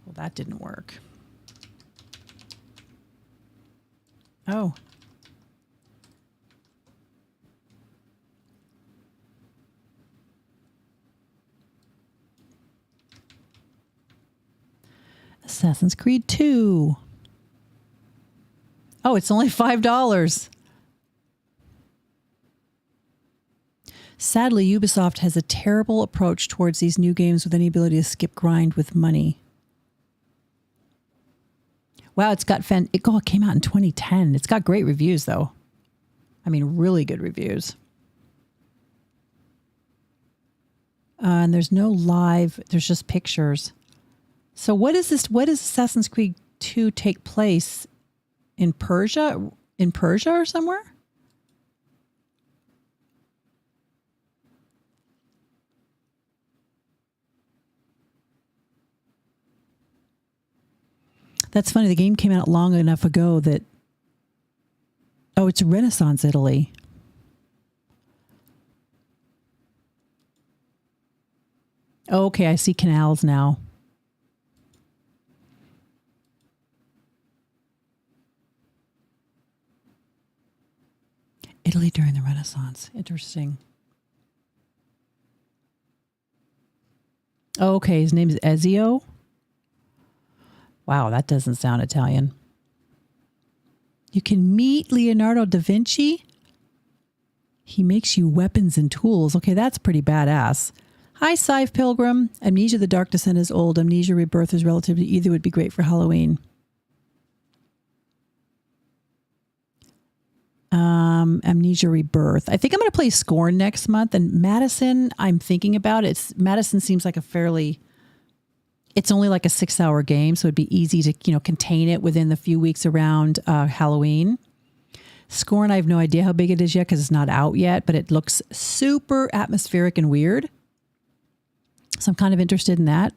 Well, that didn't work. Oh. Assassin's Creed 2. Oh, it's only $5. Sadly, Ubisoft has a terrible approach towards these new games with any ability to skip grind with money. Wow, it came out in 2010. It's got great reviews, though. I mean, really good reviews. And there's no live, there's just pictures. So what is this? What does Assassin's Creed 2 take place in Persia? In Persia or somewhere? That's funny. The game came out long enough ago that... Oh, it's Renaissance Italy. Oh, okay, I see canals now. Italy during the Renaissance. Interesting. Oh, okay, his name is Ezio. Wow, that doesn't sound Italian. You can meet Leonardo da Vinci. He makes you weapons and tools. Okay, that's pretty badass. Hi, Scythe Pilgrim. Amnesia: The Dark Descent is old. Amnesia: Rebirth is relatively either would be great for Halloween. Amnesia Rebirth. I think I'm going to play Scorn next month. And Madison, I'm thinking about it. Madison seems like it's only like a 6-hour game, so it'd be easy to, contain it within the few weeks around Halloween. Scorn, I have no idea how big it is yet because it's not out yet, but it looks super atmospheric and weird. So I'm kind of interested in that.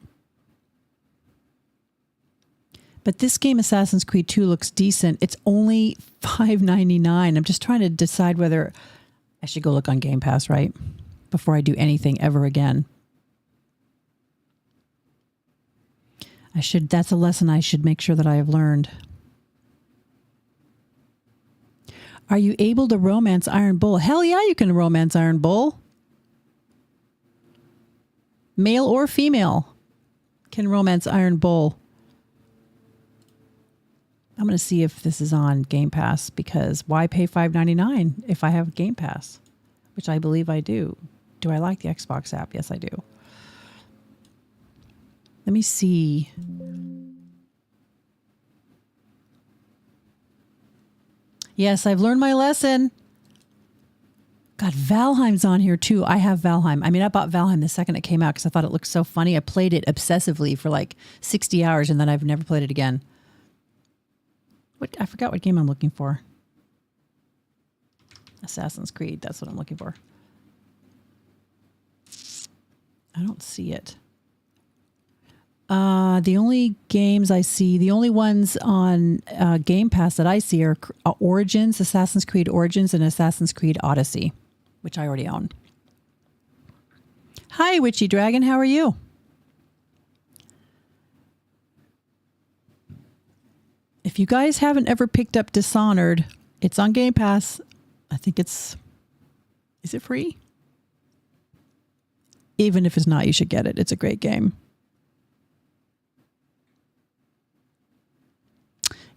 But this game, Assassin's Creed 2, looks decent. It's only $5.99. I'm just trying to decide whether I should go look on Game Pass, right? Before I do anything ever again. That's a lesson I should make sure that I have learned. Are you able to romance Iron Bull? Hell yeah, you can romance Iron Bull. Male or female can romance Iron Bull. I'm going to see if this is on Game Pass, because why pay $5.99 if I have Game Pass, which I believe I do. Do I like the Xbox app? Yes, I do. Let me see. Yes, I've learned my lesson. God, Valheim's on here too. I have Valheim. I mean, I bought Valheim the second it came out because I thought it looked so funny. I played it obsessively for like 60 hours and then I've never played it again. I forgot what game I'm looking for. Assassin's Creed. That's what I'm looking for. I don't see it. The only games I see, the only ones on Game Pass that I see are Origins, Assassin's Creed Origins, and Assassin's Creed Odyssey, which I already own. Hi, Witchy Dragon. How are you? If you guys haven't ever picked up Dishonored, it's on Game Pass. I think is it free? Even if it's not, you should get it. It's a great game.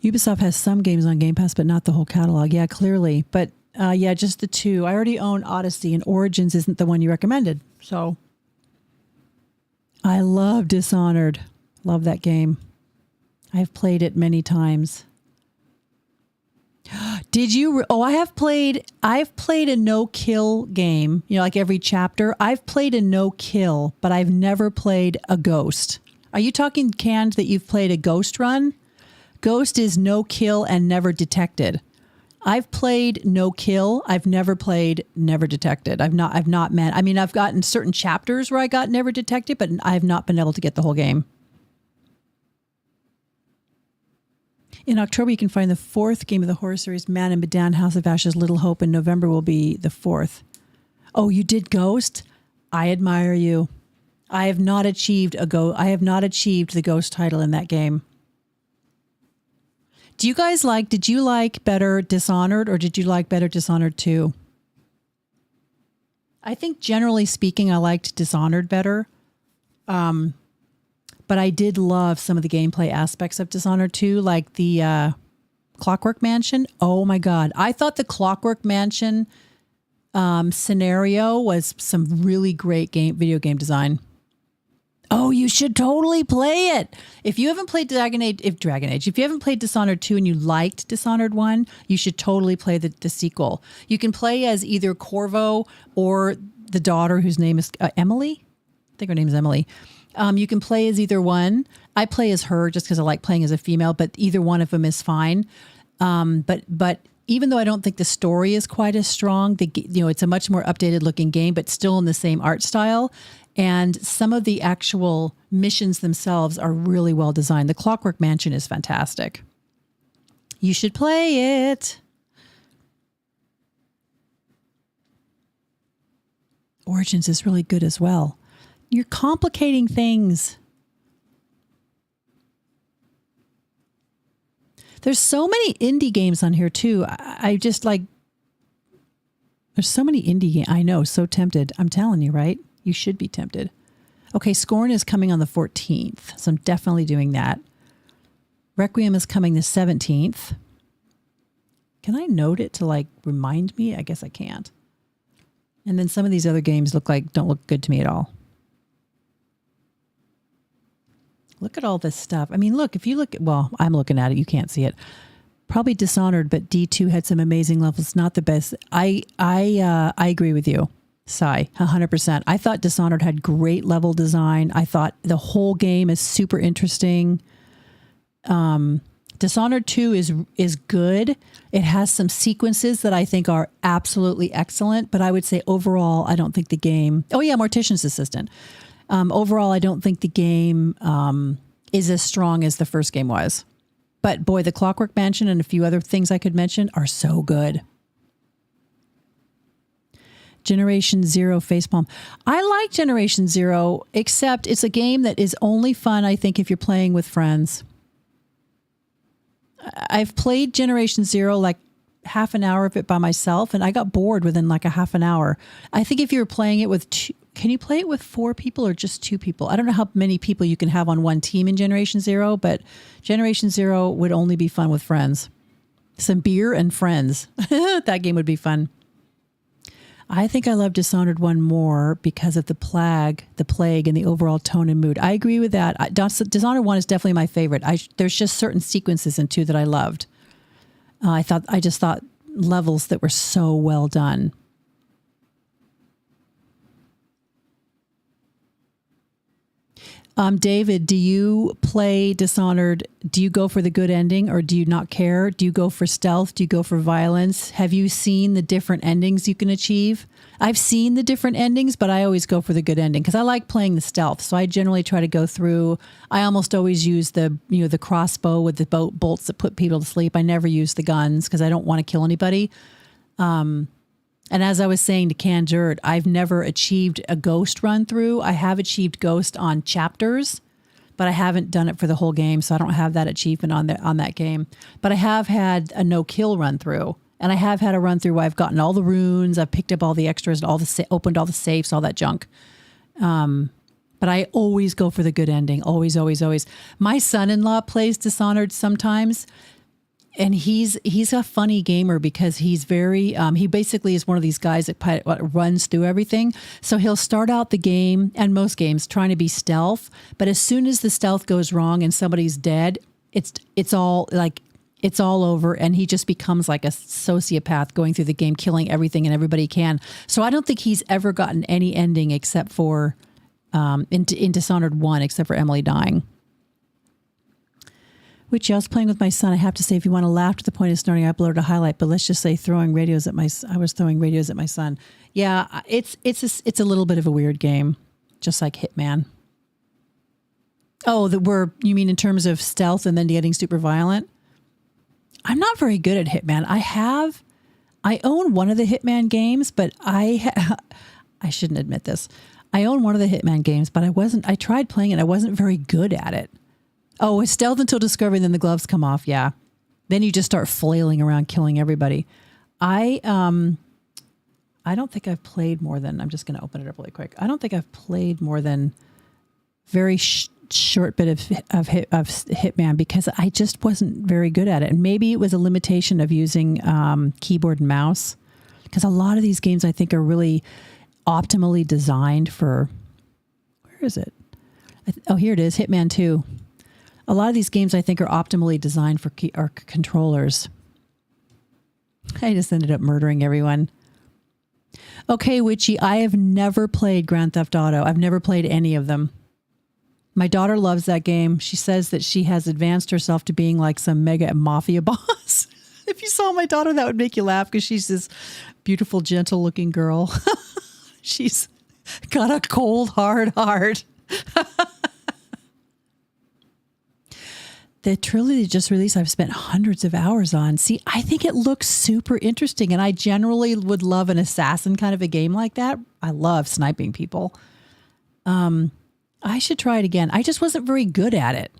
Ubisoft has some games on Game Pass, but not the whole catalog. Yeah, clearly. But yeah, just the two. I already own Odyssey, and Origins isn't the one you recommended. So I love Dishonored. Love that game. I've played it many times. Did you? I've played a no-kill game. Like every chapter. I've played a no-kill, but I've never played a ghost. Are you talking, Canned, that you've played a ghost run? Ghost is no kill and never detected. I've played no kill. I've never played never detected. I've not met. I mean, I've gotten certain chapters where I got never detected, but I've not been able to get the whole game. In October, you can find the 4th game of the horror series, Man in Medan, House of Ashes, Little Hope. In November will be the 4th. Oh, you did Ghost? I admire you. I have not achieved the Ghost title in that game. Did you like better Dishonored, or did you like better Dishonored 2? I think generally speaking, I liked Dishonored better. But I did love some of the gameplay aspects of Dishonored 2, like the Clockwork Mansion. Oh my God. I thought the Clockwork Mansion scenario was some really great video game design. Oh, you should totally play it. If you haven't played if you haven't played Dishonored 2 and you liked Dishonored 1, you should totally play the sequel. You can play as either Corvo or the daughter, whose name is Emily. I think her name is Emily. You can play as either one. I play as her just because I like playing as a female, but either one of them is fine. But even though I don't think the story is quite as strong, it's a much more updated looking game, but still in the same art style. And some of the actual missions themselves are really well designed. The Clockwork Mansion is fantastic. You should play it. Origins is really good as well. You're complicating things. There's so many indie games on here too. I just like, there's so many indie games. I know, so tempted. I'm telling you, right? You should be tempted. Okay, Scorn is coming on the 14th, so I'm definitely doing that. Requiem is coming the 17th. Can I note it to like remind me? I guess I can't. And then some of these other games don't look good to me at all. Look at all this stuff. I mean, look, if you look at, well, I'm looking at it. You can't see it. Probably Dishonored, but D2 had some amazing levels. Not the best. I agree with you, Sai, 100%. I thought Dishonored had great level design. I thought the whole game is super interesting. Dishonored 2 is good. It has some sequences that I think are absolutely excellent, but I would say overall, I don't think the game... Oh yeah, Mortician's Assistant. Overall, I don't think the game is as strong as the first game was. But boy, the Clockwork Mansion and a few other things I could mention are so good. Generation Zero Facepalm. I like Generation Zero, except it's a game that is only fun, I think, if you're playing with friends. I've played Generation Zero like half an hour of it by myself, and I got bored within like a half an hour. I think if you're playing it with can you play it with 4 people or just 2 people? I don't know how many people you can have on one team in Generation Zero, but Generation Zero would only be fun with friends. Some beer and friends. That game would be fun. I think I love Dishonored 1 more because of the plague, and the overall tone and mood. I agree with that. Dishonored 1 is definitely my favorite. There's just certain sequences in 2 that I loved. I just thought levels that were so well done. David, do you play Dishonored? Do you go for the good ending or do you not care? Do you go for stealth? Do you go for violence? Have you seen the different endings you can achieve? I've seen the different endings, but I always go for the good ending because I like playing the stealth. So I generally try to go through. I almost always use the crossbow with the bolts that put people to sleep. I never use the guns because I don't want to kill anybody. And as I was saying to Canned Dirt, I've never achieved a ghost run through. I have achieved ghost on chapters, but I haven't done it for the whole game, so I don't have that achievement on that game. But I have had a no-kill run through, and I have had a run through where I've gotten all the runes, I've picked up all the extras, opened all the safes, all that junk. But I always go for the good ending, always, always, always. My son-in-law plays Dishonored sometimes. And he's a funny gamer because he's very, he basically is one of these guys that runs through everything. So he'll start out the game, and most games, trying to be stealth. But as soon as the stealth goes wrong and somebody's dead, it's all over. And he just becomes like a sociopath going through the game, killing everything and everybody can. So I don't think he's ever gotten any ending except for, in Dishonored 1, except for Emily dying. Which I was playing with my son. I have to say, if you want to laugh to the point of snorting, I uploaded a highlight. But let's just say I was throwing radios at my son. Yeah, it's a little bit of a weird game, just like Hitman. Oh, you mean in terms of stealth and then getting super violent? I'm not very good at Hitman. I own one of the Hitman games, but I shouldn't admit this. I own one of the Hitman games, but I tried playing it. I wasn't very good at it. Oh, it's stealth until discovery, and then the gloves come off. Yeah. Then you just start flailing around, killing everybody. I don't think I've played more than, I'm just going to open it up really quick. I don't think I've played more than very short bit of Hitman because I just wasn't very good at it. And maybe it was a limitation of using keyboard and mouse because a lot of these games I think are really optimally designed for, where is it? Oh, here it is, Hitman 2. A lot of these games I think are optimally designed for our controllers. I just ended up murdering everyone. Okay, Witchy, I have never played Grand Theft Auto. I've never played any of them. My daughter loves that game. She says that she has advanced herself to being like some mega mafia boss. If you saw my daughter, that would make you laugh because she's this beautiful, gentle looking girl. She's got a cold, hard heart. The trilogy just released, I've spent hundreds of hours on. See, I think it looks super interesting, and I generally would love an assassin kind of a game like that. I love sniping people. I should try it again. I just wasn't very good at it.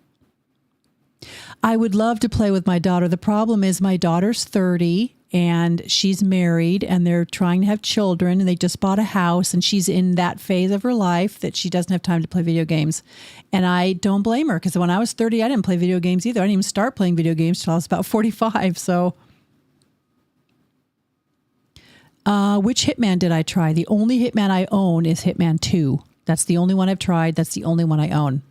I would love to play with my daughter. The problem is my daughter's 30. and she's married and they're trying to have children and they just bought a house and she's in that phase of her life that she doesn't have time to play video games. And I don't blame her because when I was 30, I didn't play video games either. I didn't even start playing video games till I was about 45. So which Hitman did I try? The only Hitman I own is Hitman 2. That's the only one I've tried. That's the only one I own.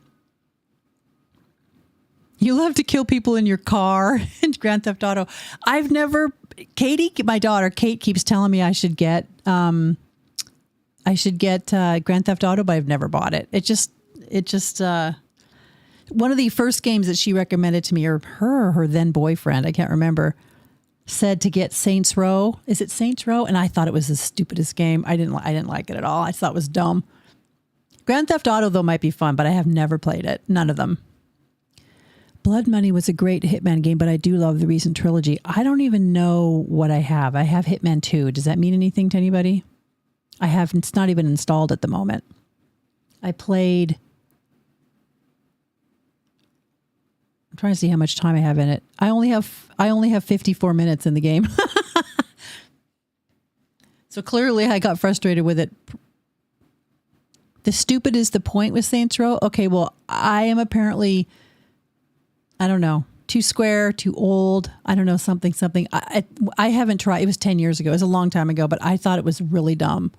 You love to kill people in your car in Grand Theft Auto. I've never, Katie, my daughter, Kate keeps telling me I should get Grand Theft Auto, but I've never bought it. It just, one of the first games that she recommended to me, or her then boyfriend, I can't remember, said to get Saints Row. Is it Saints Row? And I thought it was the stupidest game. I didn't like it at all. I thought it was dumb. Grand Theft Auto, though, might be fun, but I have never played it. None of them. Blood Money was a great Hitman game, but I do love the recent trilogy. I don't even know what I have. I have Hitman 2. Does that mean anything to anybody? It's not even installed at the moment. I'm trying to see how much time I have in it. I only have 54 minutes in the game. So clearly I got frustrated with it. The stupid is the point with Saints Row. Okay, well, I am apparently, I don't know, too square, too old. I don't know, something. I haven't tried. It was 10 years ago. It was a long time ago, but I thought it was really dumb.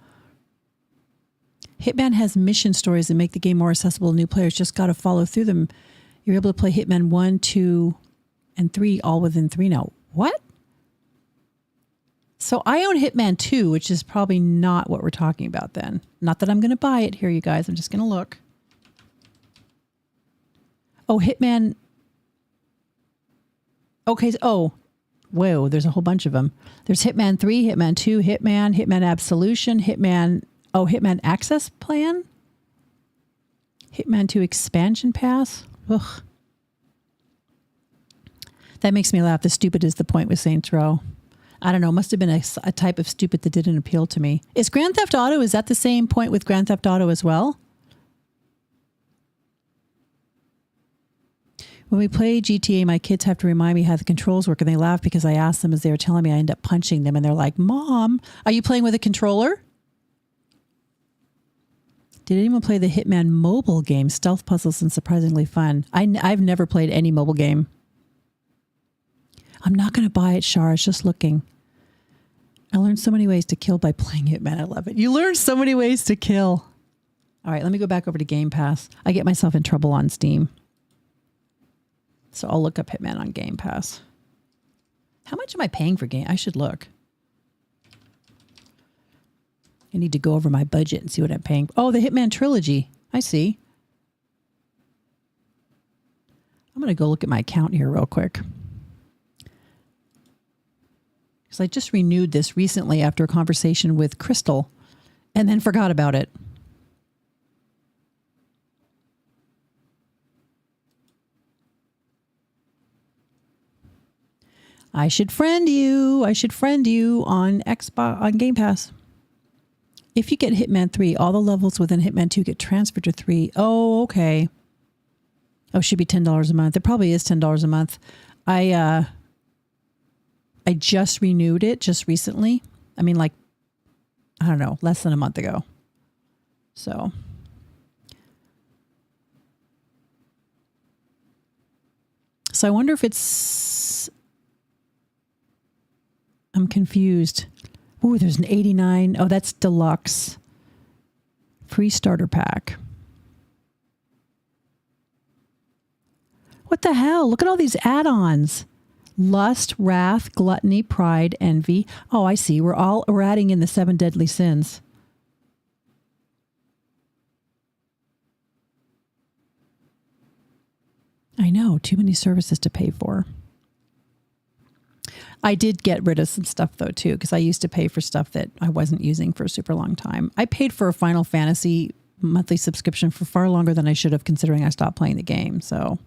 Hitman has mission stories that make the game more accessible to new players. Just got to follow through them. You're able to play Hitman 1, 2, and 3 all within 3 now. What? So I own Hitman 2, which is probably not what we're talking about then. Not that I'm going to buy it here, you guys. I'm just going to look. Oh, Hitman. Okay. Oh, whoa. There's a whole bunch of them. There's Hitman 3, Hitman 2, Hitman Absolution, Hitman Access Plan, Hitman 2 Expansion Pass. Ugh. That makes me laugh. The stupid is the point with Saints Row. I don't know. Must have been a type of stupid that didn't appeal to me. Is Grand Theft Auto, is that the same point with Grand Theft Auto as well? When we play GTA, my kids have to remind me how the controls work, and they laugh because I ask them as they were telling me. I end up punching them, and they're like, Mom, are you playing with a controller? Did anyone play the Hitman mobile game? Stealth puzzles and surprisingly fun. I've never played any mobile game. I'm not going to buy it, Shar. It's just looking. I learned so many ways to kill by playing Hitman. I love it. You learn so many ways to kill. All right, let me go back over to Game Pass. I get myself in trouble on Steam. So I'll look up Hitman on Game Pass. How much am I paying for game? I should look. I need to go over my budget and see what I'm paying. Oh, the Hitman trilogy. I see. I'm going to go look at my account here real quick. Because I just renewed this recently after a conversation with Crystal and then forgot about it. I should friend you. I should friend you on Xbox, on Game Pass. If you get Hitman 3, all the levels within Hitman 2 get transferred to 3. Oh, okay. Oh, it should be $10 a month. It probably is $10 a month. I just renewed it just recently. I mean, like, I don't know, less than a month ago. So. I wonder if it's, I'm confused. Ooh, there's an 89. Oh, that's deluxe. Free starter pack. What the hell? Look at all these add-ons. Lust, wrath, gluttony, pride, envy. Oh, I see. We're adding in the 7 deadly sins. I know. Too many services to pay for. I did get rid of some stuff, though, too, because I used to pay for stuff that I wasn't using for a super long time. I paid for a Final Fantasy monthly subscription for far longer than I should have, considering I stopped playing the game. So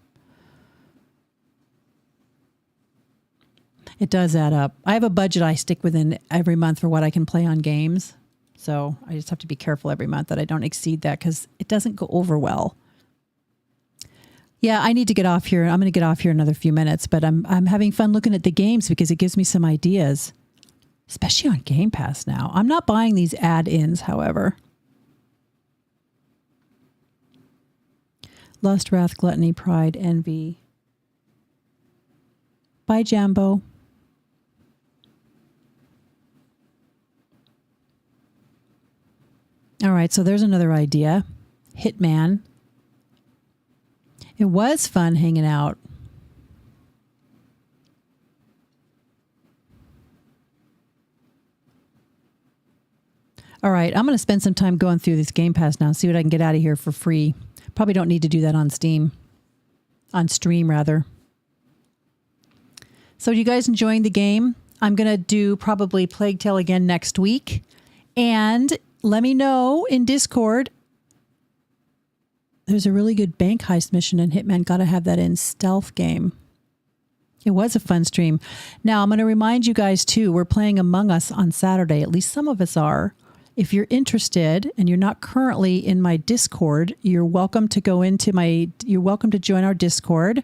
it does add up. I have a budget I stick within every month for what I can play on games. So I just have to be careful every month that I don't exceed that because it doesn't go over well. Yeah, I need to get off here. I'm going to get off here in another few minutes, but I'm having fun looking at the games because it gives me some ideas. especially on Game Pass now. I'm not buying these add-ins, however. Lust, Wrath, Gluttony, Pride, Envy. Bye, Jambo. All right, so there's another idea. Hitman. It was fun hanging out. All right, I'm going to spend some time going through this Game Pass now and see what I can get out of here for free. Probably don't need to do that on Steam. On stream, rather. So you guys enjoying the game? I'm going to do probably Plague Tale again next week. And let me know in Discord. There's a really good bank heist mission in Hitman. Got to have that in stealth game. It was a fun stream. Now, I'm going to remind you guys, too, we're playing Among Us on Saturday. At least some of us are. If you're interested and you're not currently in my Discord, you're welcome to you're welcome to join our Discord.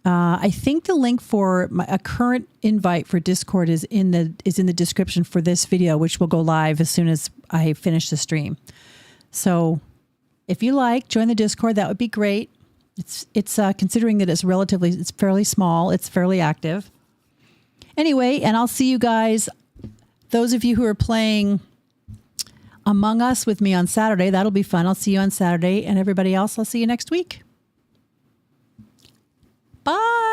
I think the link for a current invite for Discord is in the description for this video, which will go live as soon as I finish the stream. So if you like, join the Discord. That would be great. It's considering that it's fairly small. It's fairly active. Anyway, and I'll see you guys, those of you who are playing Among Us with me on Saturday. That'll be fun. I'll see you on Saturday. And everybody else, I'll see you next week. Bye.